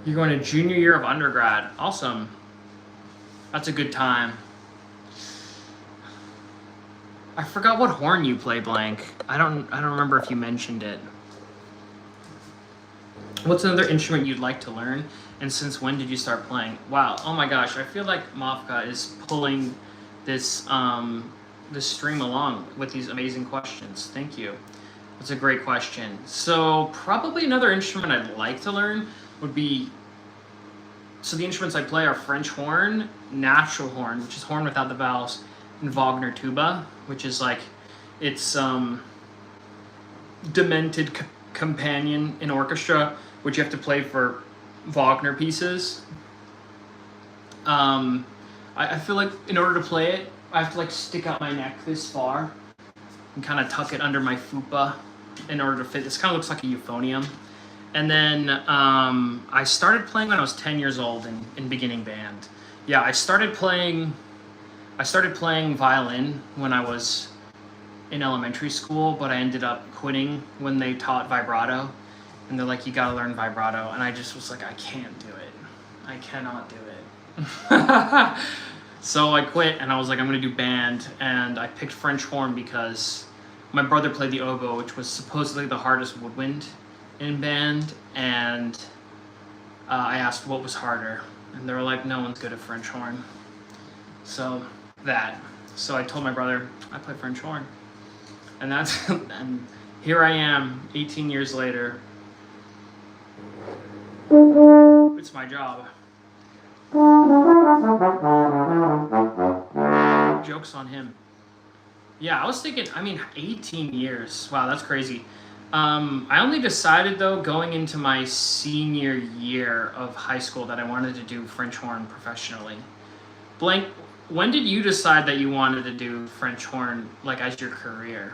Speaker 1: You're going to junior year of undergrad. Awesome. That's a good time. I forgot what horn you play, blank. I don't remember if you mentioned it. What's another instrument you'd like to learn? And since when did you start playing? Wow. Oh my gosh. I feel like Mafka is pulling this this stream along with these amazing questions. Thank you. That's a great question. So probably another instrument I'd like to learn would be, so the instruments I play are French horn, natural horn, which is horn without the vowels, and Wagner tuba, which is like, it's demented companion in orchestra, which you have to play for Wagner pieces. I feel like in order to play it, I have to like stick out my neck this far and kind of tuck it under my fupa in order to fit. This kind of looks like a euphonium. And then I started playing when I was 10 years old in beginning band. Yeah, I started playing violin when I was in elementary school, but I ended up quitting when they taught vibrato. And they're like, you gotta learn vibrato. And I just was like, I can't do it. I cannot do it. So I quit and I was like, I'm gonna do band. And I picked French horn because my brother played the oboe, which was supposedly the hardest woodwind in band. And I asked what was harder. And they were like, no one's good at French horn. So So I told my brother, I play French horn. And that's, and here I am 18 years later. It's my job. Joke's on him. Yeah, I was thinking, 18 years. Wow, that's crazy. I only decided, though, going into my senior year of high school that I wanted to do French horn professionally. Blank, When did you decide that you wanted to do French horn, like, as your career?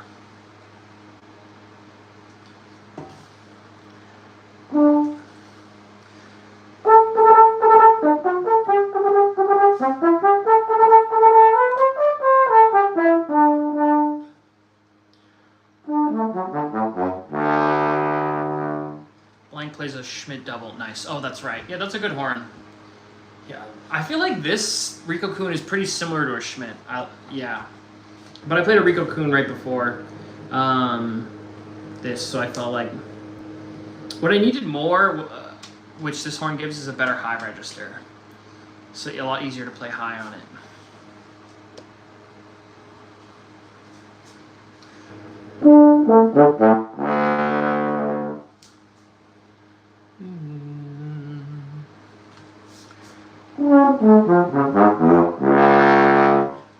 Speaker 1: Blank plays a Schmidt double. Nice. Oh, that's right. Yeah, that's a good horn. Yeah, I feel like this Rico Kuhn is pretty similar to a Schmidt. Yeah, but I played a Rico Kuhn right before this, so I felt like what I needed more, which this horn gives, is a better high register. So a lot easier to play high on it.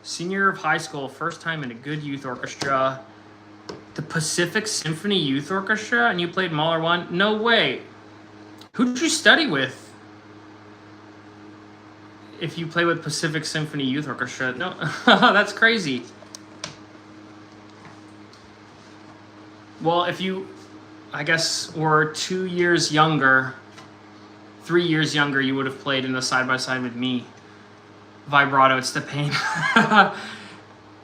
Speaker 1: Senior of high school, first time in a good youth orchestra. The Pacific Symphony Youth Orchestra, and you played Mahler 1? No way. Who did you study with? If you play with Pacific Symphony Youth Orchestra, no, that's crazy. Well, if you, I guess, were 2 years younger, 3 years younger, you would have played in a side-by-side with me. Vibrato, it's the pain.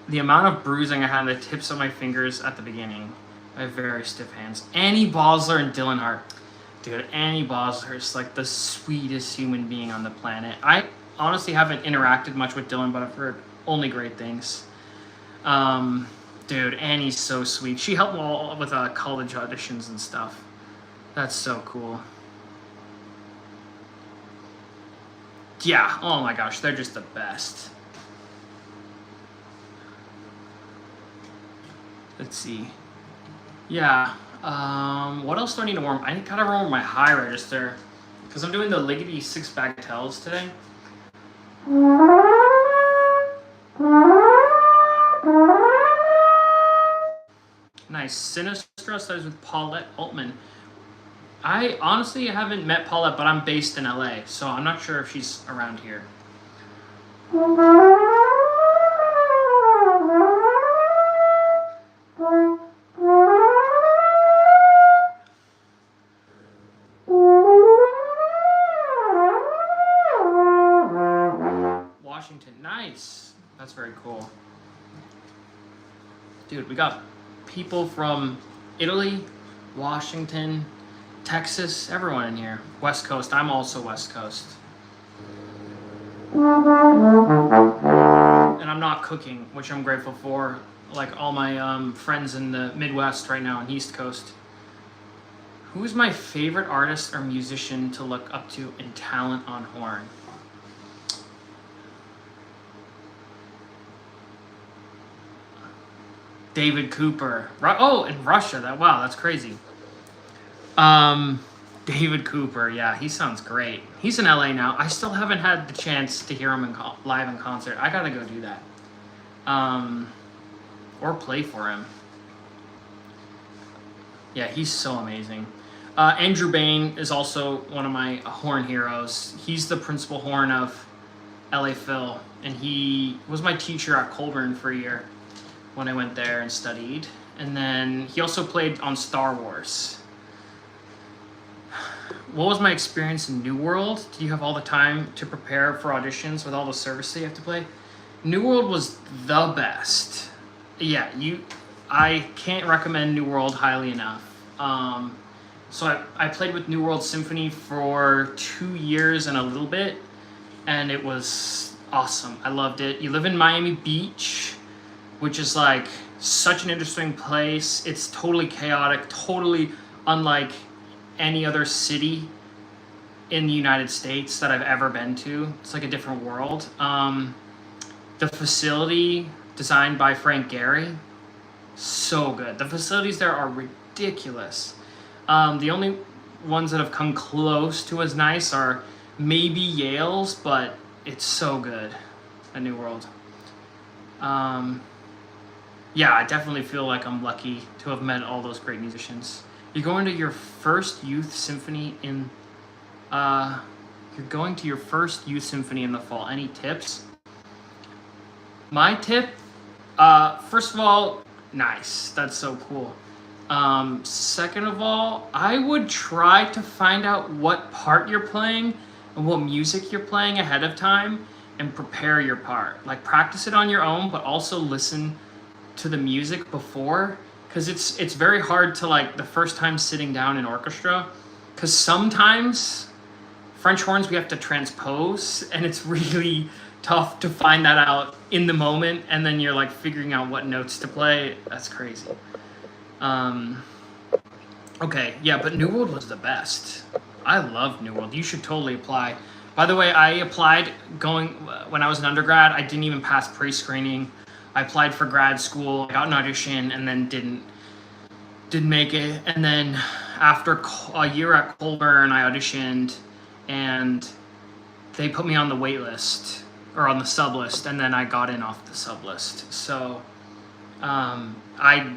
Speaker 1: The amount of bruising I had on the tips of my fingers at the beginning. I have very stiff hands. Annie Bosler and Dylan Hart. Dude, Annie Bosler is like the sweetest human being on the planet. I honestly haven't interacted much with Dylan, but I've heard only great things. Dude, Annie's so sweet. She helped me all with college auditions and stuff. That's so cool. Yeah, oh my gosh, they're just the best. Let's see. Yeah, what else do I need to warm? I gotta warm my high register because I'm doing the Ligety 6 bagatelles today. Nice. Sinistra studies with Paulette Altman. I honestly haven't met Paulette, but I'm based in LA, so I'm not sure if she's around here. Washington. Nice. That's very cool. Dude, we got people from Italy, Washington, Texas, everyone in here. West Coast. I'm also West Coast. And I'm not cooking, which I'm grateful for. Like all my friends in the Midwest right now on East Coast. Who is my favorite artist or musician to look up to in talent on horn? David Cooper. Oh, in Russia. Wow, that's crazy. David Cooper. Yeah, he sounds great. He's in LA now. I still haven't had the chance to hear him live in concert. I gotta go do that. Or play for him. Yeah, he's so amazing. Andrew Bain is also one of my horn heroes. He's the principal horn of LA Phil, and he was my teacher at Colburn for a year when I went there and studied. And then he also played on Star Wars. What was my experience in New World? Did you have all the time to prepare for auditions with all the services you have to play? New World was the best. Yeah, I can't recommend New World highly enough. So I played with New World Symphony for 2 years and a little bit, and it was awesome. I loved it. You live in Miami Beach, which is like such an interesting place. It's totally chaotic, totally unlike any other city in the United States that I've ever been to. It's like a different world. The facility designed by Frank Gehry, so good. The facilities there are ridiculous. The only ones that have come close to as nice are maybe Yale's, but it's so good at New World. Yeah, I definitely feel like I'm lucky to have met all those great musicians. You're going to your first youth symphony in the fall. Any tips? My tip, first of all, nice. That's so cool. Second of all, I would try to find out what part you're playing and what music you're playing ahead of time and prepare your part. Like practice it on your own, but also listen to the music before, because it's very hard to like the first time sitting down in orchestra, because sometimes French horns we have to transpose and it's really tough to find that out in the moment, and then you're like figuring out what notes to play. That's crazy. Okay, yeah, but New World was the best. I love New World. You should totally apply. By the way, I applied when I was an undergrad. I didn't even pass pre-screening. I applied for grad school, I got an audition, and then didn't make it. And then after a year at Colburn, I auditioned, and they put me on the wait list, or on the sub list, and then I got in off the sub list. So my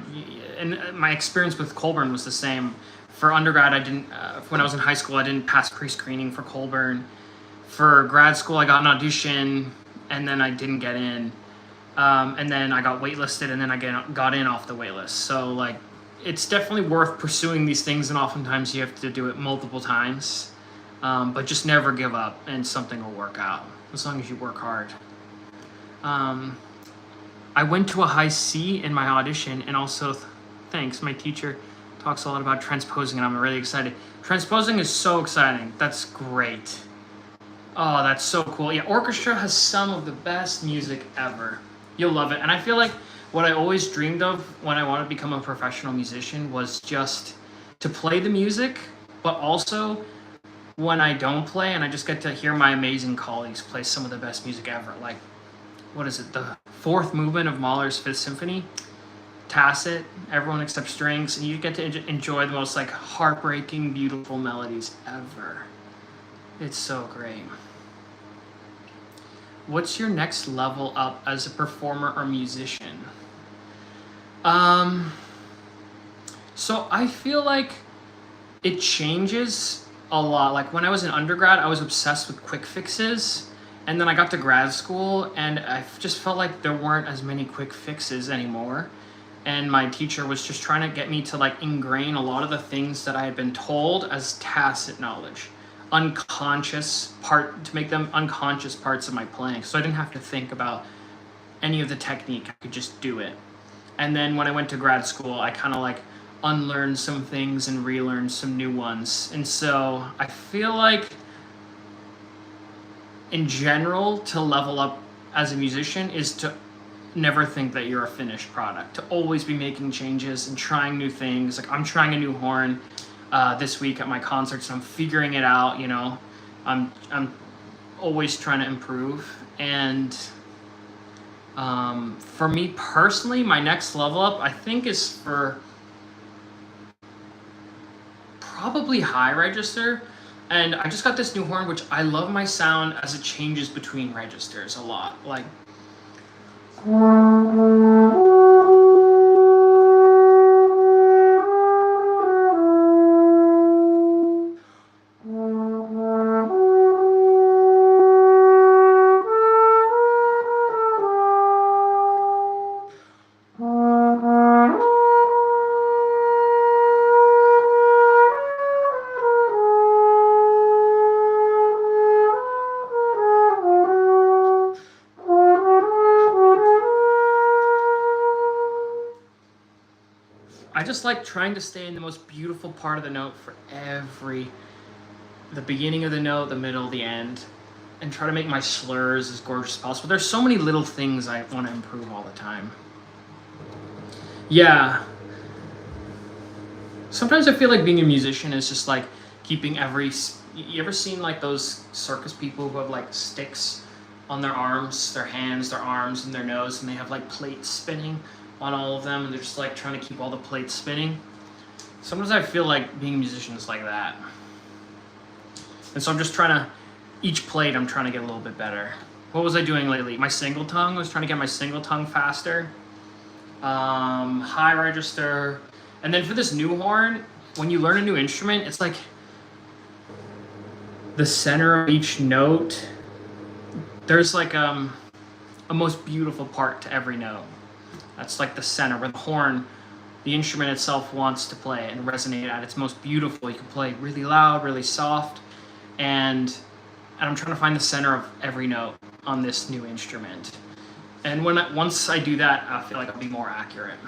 Speaker 1: experience with Colburn was the same. For undergrad, I didn't. When I was in high school, I didn't pass pre-screening for Colburn. For grad school, I got an audition, and then I didn't get in. And then I got waitlisted, and then I got in off the waitlist. So like, it's definitely worth pursuing these things, and oftentimes you have to do it multiple times. But just never give up, and something will work out as long as you work hard. I went to a high C in my audition, and also, thanks, my teacher talks a lot about transposing, and I'm really excited. Transposing is so exciting. That's great. Oh, that's so cool. Yeah, orchestra has some of the best music ever. You'll love it. And I feel like what I always dreamed of when I wanted to become a professional musician was just to play the music, but also when I don't play and I just get to hear my amazing colleagues play some of the best music ever. Like, what is it? The fourth movement of Mahler's Fifth Symphony, tacit, everyone except strings, and you get to enjoy the most like heartbreaking, beautiful melodies ever. It's so great. What's your next level up as a performer or musician? So I feel like it changes a lot. Like when I was an undergrad, I was obsessed with quick fixes. And then I got to grad school and I just felt like there weren't as many quick fixes anymore. And my teacher was just trying to get me to like ingrain a lot of the things that I had been told as tacit knowledge. To make them unconscious parts of my playing, so I didn't have to think about any of the technique. I could just do it. And then when I went to grad school, I kind of like unlearned some things and relearned some new ones. And so I feel like in general, to level up as a musician is to never think that you're a finished product, to always be making changes and trying new things. Like I'm trying a new horn this week at my concerts, and I'm figuring it out. You know, I'm always trying to improve. And for me personally, my next level up, I think, is for probably high register. And I just got this new horn, which I love my sound as it changes between registers a lot. Like. I just like trying to stay in the most beautiful part of the note for the beginning of the note, the middle, the end, and try to make my slurs as gorgeous as possible. There's so many little things I want to improve all the time. Yeah. Sometimes I feel like being a musician is just like keeping you ever seen like those circus people who have like sticks on their arms, their hands, their arms, and their nose, and they have like plates spinning on all of them, and they're just like trying to keep all the plates spinning? Sometimes I feel like being a musician is like that. And so I'm just each plate I'm trying to get a little bit better. What was I doing lately? My single tongue, I was trying to get my single tongue faster. High register. And then for this new horn, when you learn a new instrument, it's like the center of each note. There's like, a most beautiful part to every note. That's like the center where the horn, the instrument itself wants to play and resonate at its most beautiful. You can play really loud, really soft, and I'm trying to find the center of every note on this new instrument. And once I do that, I feel like I'll be more accurate.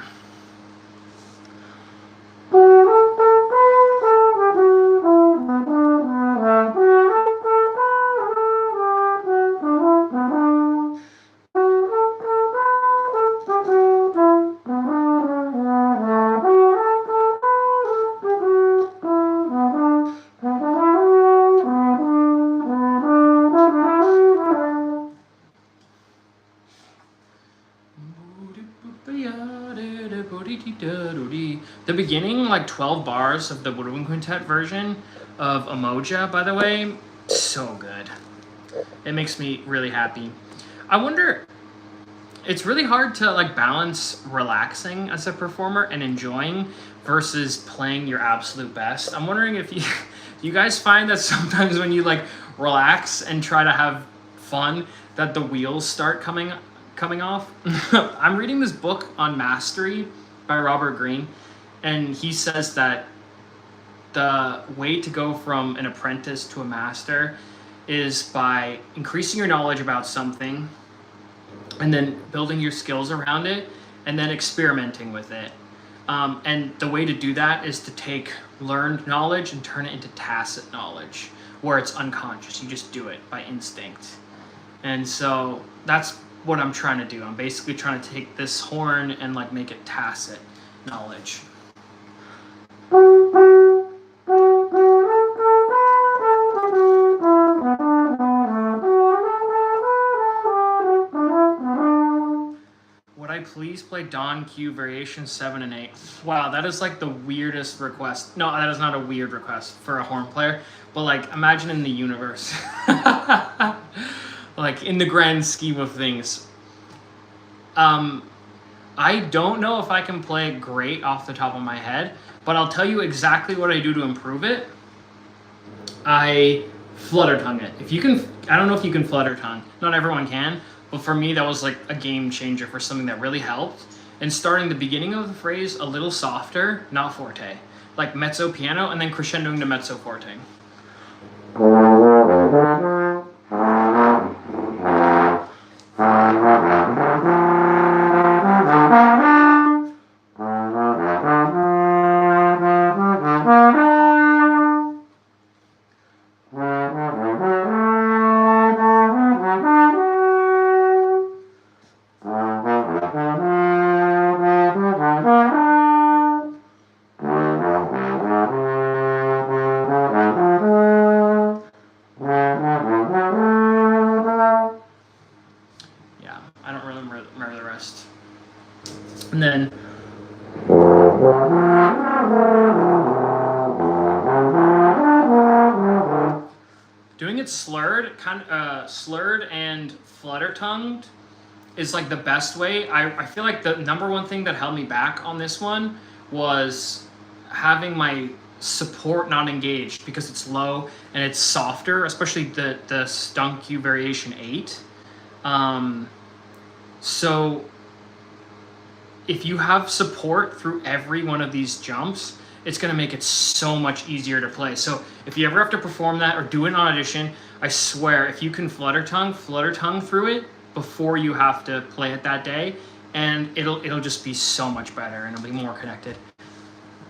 Speaker 1: The beginning, like 12 bars of the woodwind quintet version of Emoja, by the way, so good. It makes me really happy. I wonder, it's really hard to like balance relaxing as a performer and enjoying versus playing your absolute best. I'm wondering if you guys find that sometimes when you like relax and try to have fun, that the wheels start coming off. I'm reading this book on mastery by Robert Greene, and he says that the way to go from an apprentice to a master is by increasing your knowledge about something and then building your skills around it and then experimenting with it. And the way to do that is to take learned knowledge and turn it into tacit knowledge, where it's unconscious. You just do it by instinct. And so that's what I'm trying to do. I'm basically trying to take this horn and like make it tacit knowledge. Would I please play Don Q Variation 7 and 8? Wow, that is like the weirdest request. No, that is not a weird request for a horn player, but like imagine in the universe. Like in the grand scheme of things. I don't know if I can play it great off the top of my head, but I'll tell you exactly what I do to improve it. I flutter tongue it. If you can, I don't know if you can flutter tongue. Not everyone can, but for me that was like a game changer for something that really helped. And starting the beginning of the phrase a little softer, not forte, like mezzo piano, and then crescendoing to mezzo forte. And then doing it slurred, slurred and flutter-tongued is like the best way. I feel like the number one thing that held me back on this one was having my support not engaged because it's low and it's softer, especially the Stunk Q Variation 8. So if you have support through every one of these jumps, it's going to make it so much easier to play. So if you ever have to perform that or do an audition, I swear, if you can flutter tongue through it before you have to play it that day, and it'll just be so much better and it'll be more connected.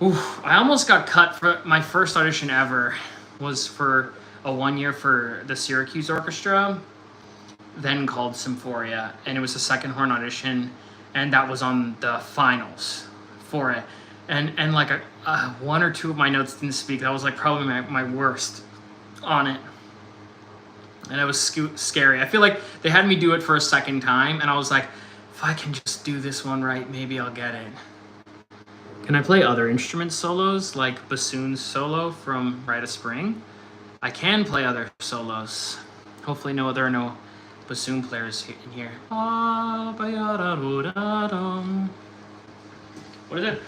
Speaker 1: Oof, I almost got cut for my first audition ever. Was for a 1 year for the Syracuse Orchestra, then called Symphoria, and it was a second horn audition, and that was on the finals for it. And like one or two of my notes didn't speak. That was like probably my worst on it. And it was scary. I feel like they had me do it for a second time, and I was like, if I can just do this one right, maybe I'll get it. Can I play other instrument solos, like Bassoon's solo from Rite of Spring? I can play other solos. Hopefully there are no bassoon players in here. What is it?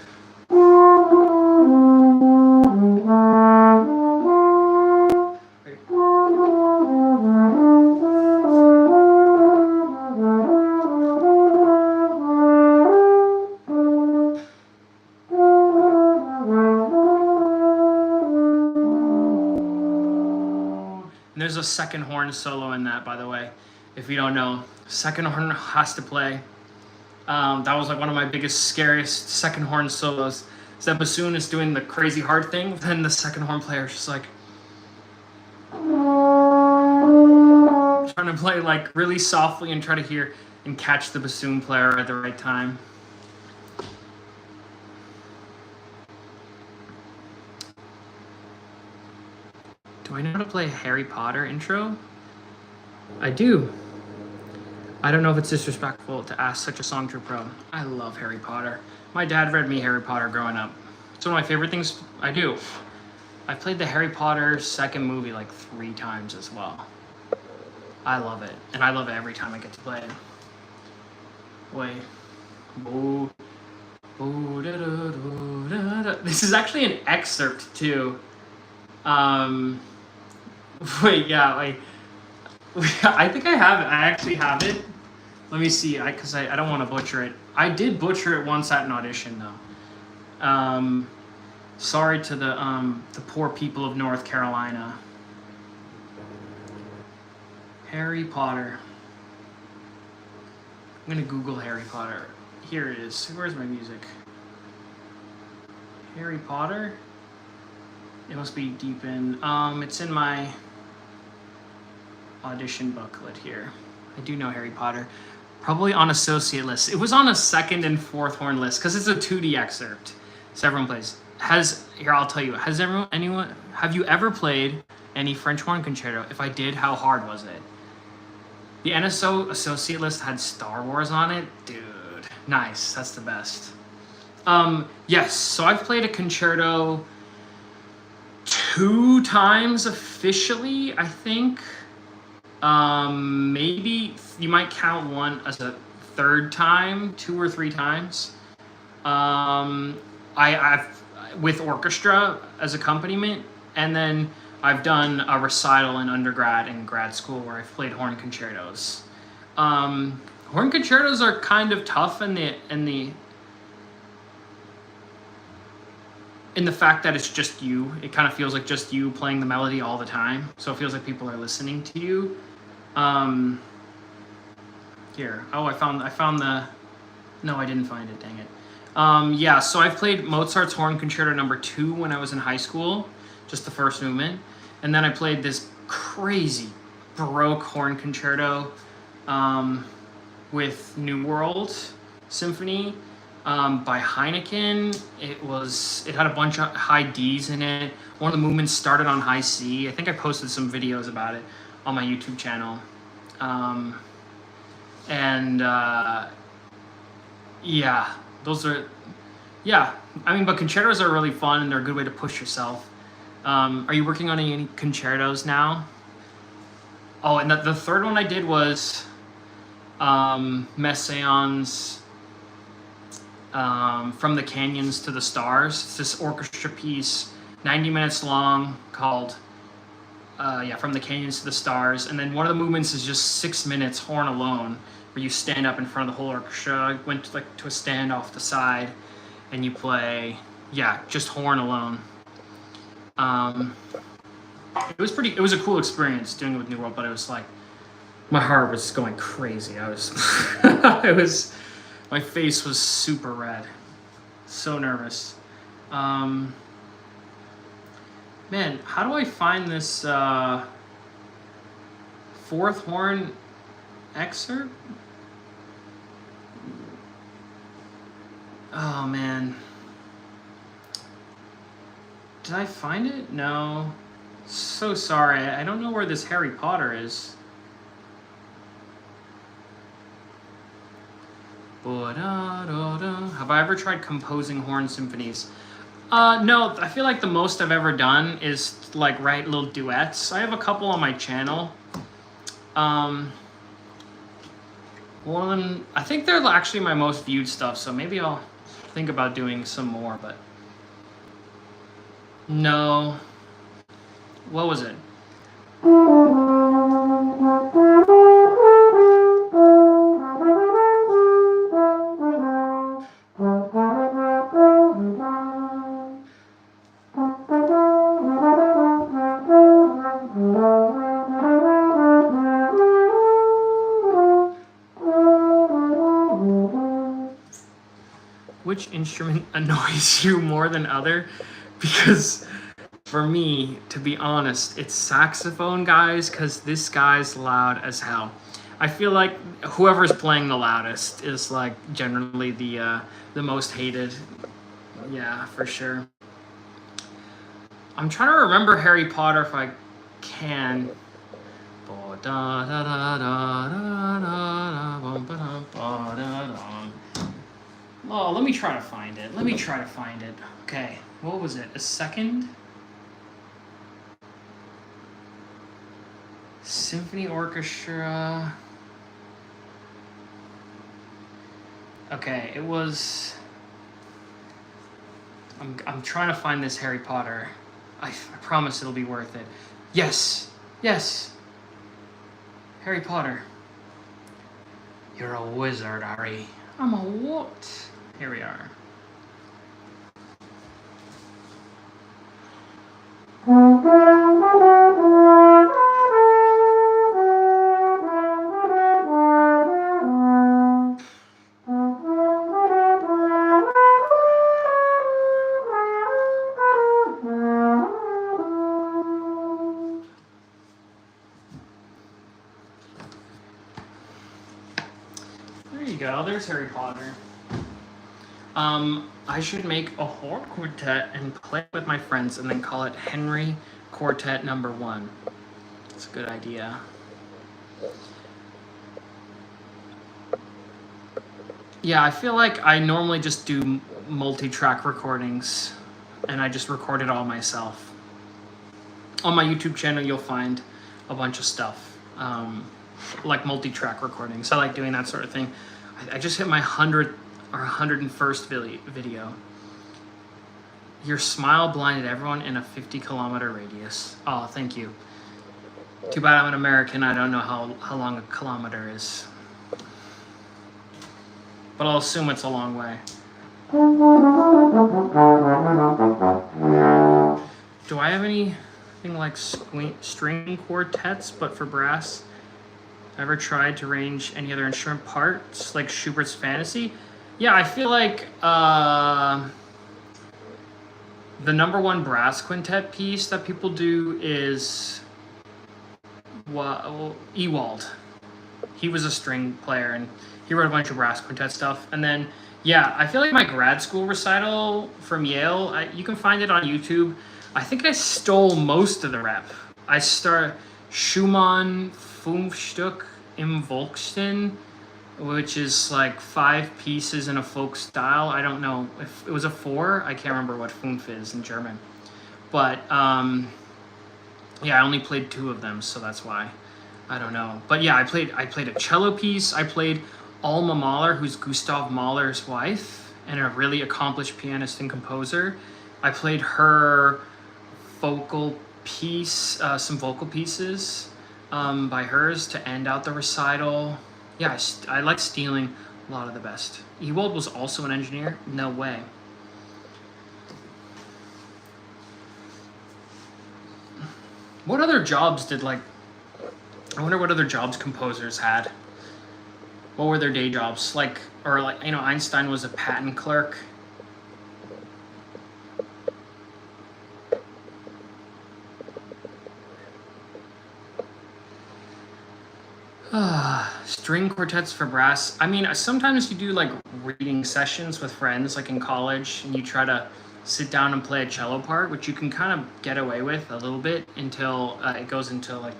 Speaker 1: There's a second horn solo in that, by the way, if you don't know. Second horn has to play. That was like one of my biggest, scariest second horn solos. Is that bassoon is doing the crazy hard thing, then the second horn player is just like trying to play like really softly and try to hear and catch the bassoon player at the right time. Do I know how to play a Harry Potter intro? I do. I don't know if it's disrespectful to ask such a song to a pro. I love Harry Potter. My dad read me Harry Potter growing up. It's one of my favorite things I do. I played the Harry Potter second movie like 3 times as well. I love it. And I love it every time I get to play it. Wait. Boo. Boo, da, da, da, da. This is actually an excerpt too. Wait, yeah, like, I think I have it. I actually have it. Let me see, because I don't want to butcher it. I did butcher it once at an audition, though. Sorry to the poor people of North Carolina. Harry Potter. I'm gonna Google Harry Potter. Here it is. Where's my music? Harry Potter? It must be deep in. It's in my audition booklet here. I do know Harry Potter. Probably on associate list. It was on a second and fourth horn list because it's a 2D excerpt. So everyone plays. Here, I'll tell you. Have you ever played any French horn concerto? If I did, how hard was it? The NSO associate list had Star Wars on it. Dude, nice. That's the best. Yes, so I've played a concerto 2 times officially, I think. Maybe you might count one as a 3rd time, 2 or 3 times. I've with orchestra as accompaniment, and then I've done a recital in undergrad and grad school where I've played horn concertos. Horn concertos are kind of tough in the fact that it's just you. It kind of feels like just you playing the melody all the time. So it feels like people are listening to you. Here. Oh, I found the... No, I didn't find it, dang it. Yeah, so I've played Mozart's Horn Concerto No. 2 when I was in high school. Just the first movement. And then I played this crazy Baroque horn concerto with New World Symphony. By Heineken. It had a bunch of high D's in it. One of the movements started on high C. I think I posted some videos about it on my YouTube channel. Yeah, those are, yeah. I mean, but concertos are really fun and they're a good way to push yourself. Are you working on any concertos now? Oh, and the 3rd one I did was Messiaen's From the Canyons to the Stars. It's this orchestra piece, 90 minutes long, called From the Canyons to the Stars. And then one of the movements is just 6 minutes, horn alone, where you stand up in front of the whole orchestra. I went to a stand off the side, and you play, just horn alone. It was a cool experience doing it with New World, but it was like, my heart was going crazy. My face was super red. So nervous. Man, how do I find this 4th horn excerpt? Oh, man. Did I find it? No. So sorry. I don't know where this Harry Potter is. Have I ever tried composing horn symphonies? No, I feel like the most I've ever done is like write little duets. I have a couple on my channel. One of them, I think they're actually my most viewed stuff, so maybe I'll think about doing some more, but no. What was it? instrument annoys you more than other? Because for me, to be honest, it's saxophone, guys, because this guy's loud as hell. I feel like whoever's playing the loudest is like generally the most hated. Yeah, for sure. I'm trying to remember Harry Potter if I can. Oh, let me try to find it. Okay, what was it? A second? Symphony Orchestra. Okay, it was... I'm trying to find this Harry Potter. I promise it'll be worth it. Yes! Harry Potter. You're a wizard, Harry. I'm a what? Here we are. There you go, there's Harry Potter. I should make a horn quartet and play with my friends and then call it Henry Quartet No. 1. That's a good idea. Yeah, I feel like I normally just do multi-track recordings and I just record it all myself. On my YouTube channel, you'll find a bunch of stuff, like multi-track recordings. I like doing that sort of thing. I just hit my 100th or 101st video. Your smile blinded everyone in a 50-kilometer radius. Oh, thank you. Too bad I'm an American. I don't know how long a kilometer is. But I'll assume it's a long way. Do I have anything like string quartets, but for brass? Ever tried to arrange any other instrument parts, like Schubert's Fantasy? Yeah, I feel like the number one brass quintet piece that people do is Ewald. He was a string player, and he wrote a bunch of brass quintet stuff. And then, yeah, I feel like my grad school recital from Yale, you can find it on YouTube. I think I stole most of the rep. I start Schumann, Fünfstück im Volkston, which is like 5 pieces in a folk style. I don't know if it was a 4. I can't remember what Fünf is in German. But yeah, I only played 2 of them, so that's why. I don't know. But yeah, I played a cello piece. I played Alma Mahler, who's Gustav Mahler's wife and a really accomplished pianist and composer. I played her vocal piece, some vocal pieces by hers to end out the recital. Yeah, I like stealing a lot of the best. Ewald was also an engineer? No way. What other jobs did, like, I wonder what other jobs composers had. What were their day jobs? Like, or like, you know, Einstein was a patent clerk. String quartets for brass. I mean, sometimes you do like reading sessions with friends, like in college, and you try to sit down and play a cello part, which you can kind of get away with a little bit until it goes into like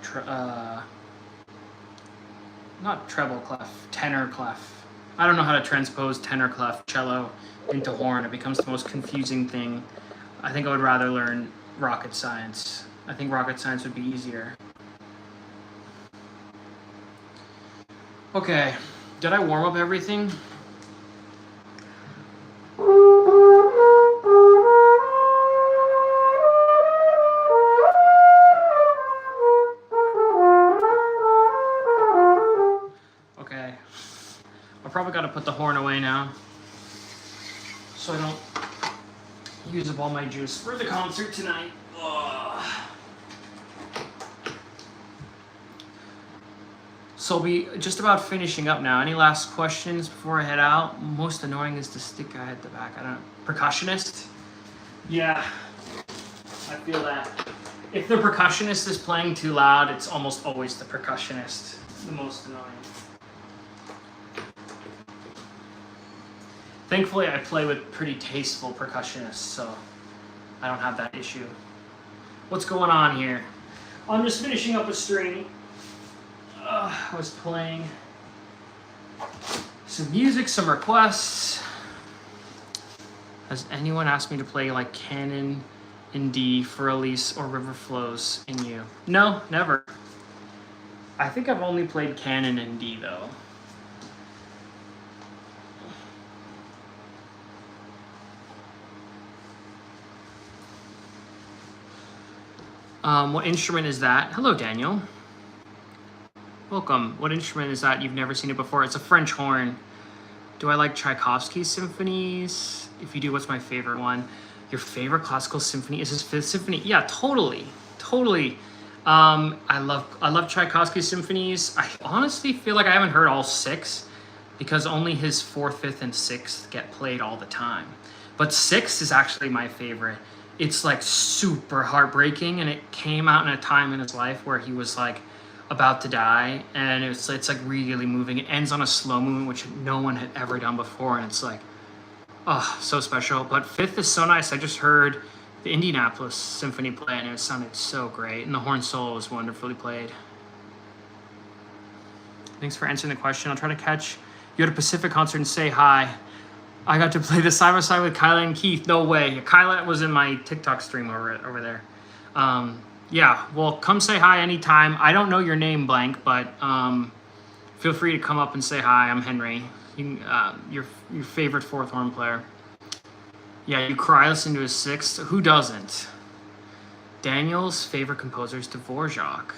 Speaker 1: not treble clef, tenor clef. I don't know how to transpose tenor clef cello into horn. It becomes the most confusing thing. I think I would rather learn rocket science. I think rocket science would be easier. Okay, did I warm up everything? Okay, I probably got to put the horn away now so I don't use up all my juice for the concert tonight. Ugh. So I'll be just about finishing up now. Any last questions before I head out? Most annoying is the stick guy at the back. I don't know. Percussionist? Yeah, I feel that. If the percussionist is playing too loud, it's almost always the percussionist. The most annoying. Thankfully, I play with pretty tasteful percussionists, so I don't have that issue. What's going on here? I'm just finishing up a string. I was playing some music, some requests. Has anyone asked me to play like Canon in D for Elise or River Flows in U? No, never. I think I've only played Canon in D though. What instrument is that? Hello, Daniel. Welcome. What instrument is that? You've never seen it before. It's a French horn. Do I like Tchaikovsky's symphonies? If you do, what's my favorite one? Your favorite classical symphony is his Fifth Symphony? Yeah, totally. I love Tchaikovsky's symphonies. I honestly feel like I haven't heard all 6 because only his 4th, 5th, and 6th get played all the time. But 6 is actually my favorite. It's like super heartbreaking, and it came out in a time in his life where he was like about to die, and it's like really moving. It ends on a slow movement, which no one had ever done before, and it's like, oh, so special. But 5th is so nice. I just heard the Indianapolis Symphony play, and it sounded so great, and the horn solo was wonderfully played. Thanks for answering the question. I'll try to catch you at a Pacific concert and say hi. I got to play this side by side with Kyla and Keith. No way. Kyla was in my TikTok stream over there. Yeah, well, come say hi anytime. I don't know your name, Blank, but feel free to come up and say hi. I'm Henry. Your favorite 4th horn player. Yeah, you cry listening to his 6th. Who doesn't? Daniel's favorite composer is Dvorak.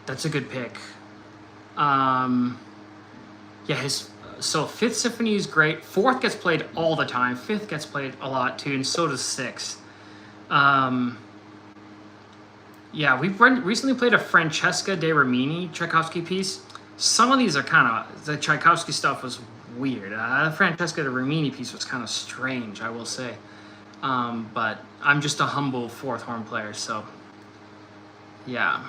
Speaker 1: That's a good pick. Yeah, so 5th Symphony is great. 4th gets played all the time. 5th gets played a lot too, and so does 6th. Yeah, we've recently played a Francesca de Rimini Tchaikovsky piece. Some of these are kind of, the Tchaikovsky stuff was weird. The Francesca de Rimini piece was kind of strange, I will say. But I'm just a humble 4th horn player, so yeah.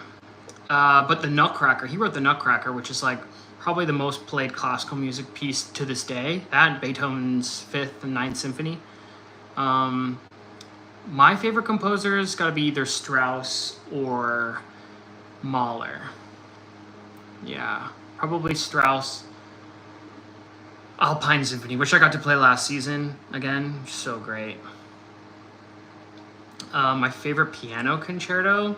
Speaker 1: But the Nutcracker, he wrote the Nutcracker, which is like probably the most played classical music piece to this day. That and Beethoven's 5th and 9th Symphony. My favorite composer's got to be either Strauss or Mahler. Yeah, probably Strauss. Alpine Symphony, which I got to play last season again. So great. My favorite piano concerto.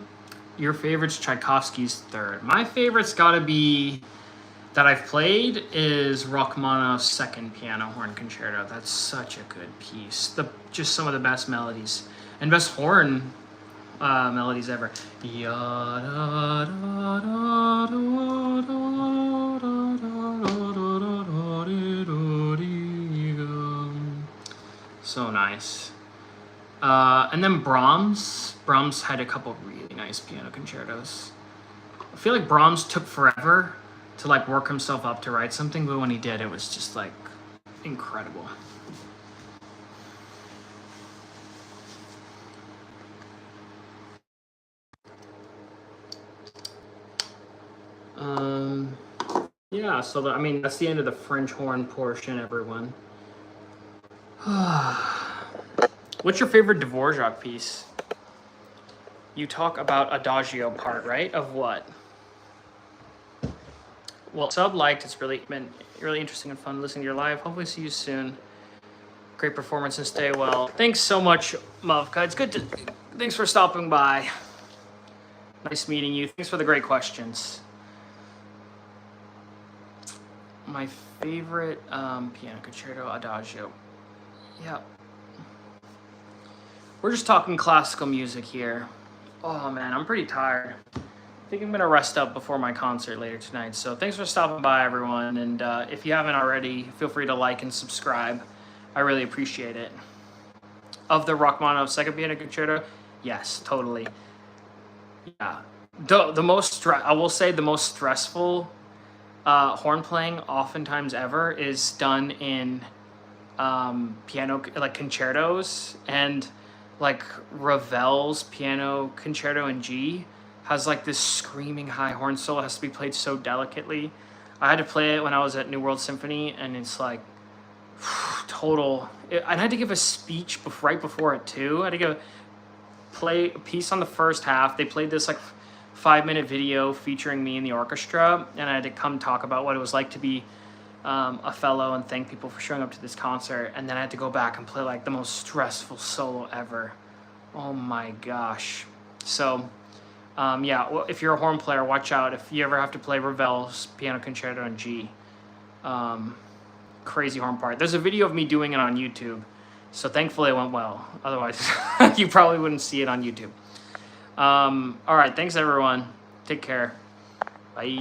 Speaker 1: Your favorite's Tchaikovsky's 3rd. My favorite's got to be, that I've played, is Rachmaninoff's 2nd piano horn concerto. That's such a good piece. Just some of the best melodies and best horn melodies ever. So nice. And then Brahms. Brahms had a couple really nice piano concertos. I feel like Brahms took forever to like work himself up to write something, but when he did, it was just like incredible. Yeah, so that's the end of the French horn portion, everyone. What's your favorite Dvorak piece? You talk about Adagio part, right? Of what? Well, sub liked. It's been really interesting and fun listening to your live. Hopefully see you soon. Great performance and stay well. Thanks so much, Mavka. It's good to... Thanks for stopping by. Nice meeting you. Thanks for the great questions. My favorite piano concerto, Adagio. Yeah. We're just talking classical music here. Oh man, I'm pretty tired. I think I'm gonna rest up before my concert later tonight. So thanks for stopping by, everyone. And if you haven't already, feel free to like and subscribe. I really appreciate it. Of the Rachmaninoff 2nd piano concerto, yes, totally. Yeah. The most I will say the most stressful horn playing oftentimes ever is done in piano, like concertos, and like Ravel's piano concerto in G has like this screaming high horn solo. It has to be played so delicately. I had to play it when I was at New World Symphony, and it's like total. I had to give a speech right before it too. I had to play a piece on the first half. They played this like 5-minute video featuring me in the orchestra, and I had to come talk about what it was like to be a fellow and thank people for showing up to this concert. And then I had to go back and play like the most stressful solo ever. Oh my gosh. So yeah, well, if you're a horn player, watch out if you ever have to play Ravel's piano concerto in G. Crazy horn part. There's a video of me doing it on YouTube, so thankfully it went well. Otherwise you probably wouldn't see it on YouTube. All right, thanks everyone. Take care. Bye.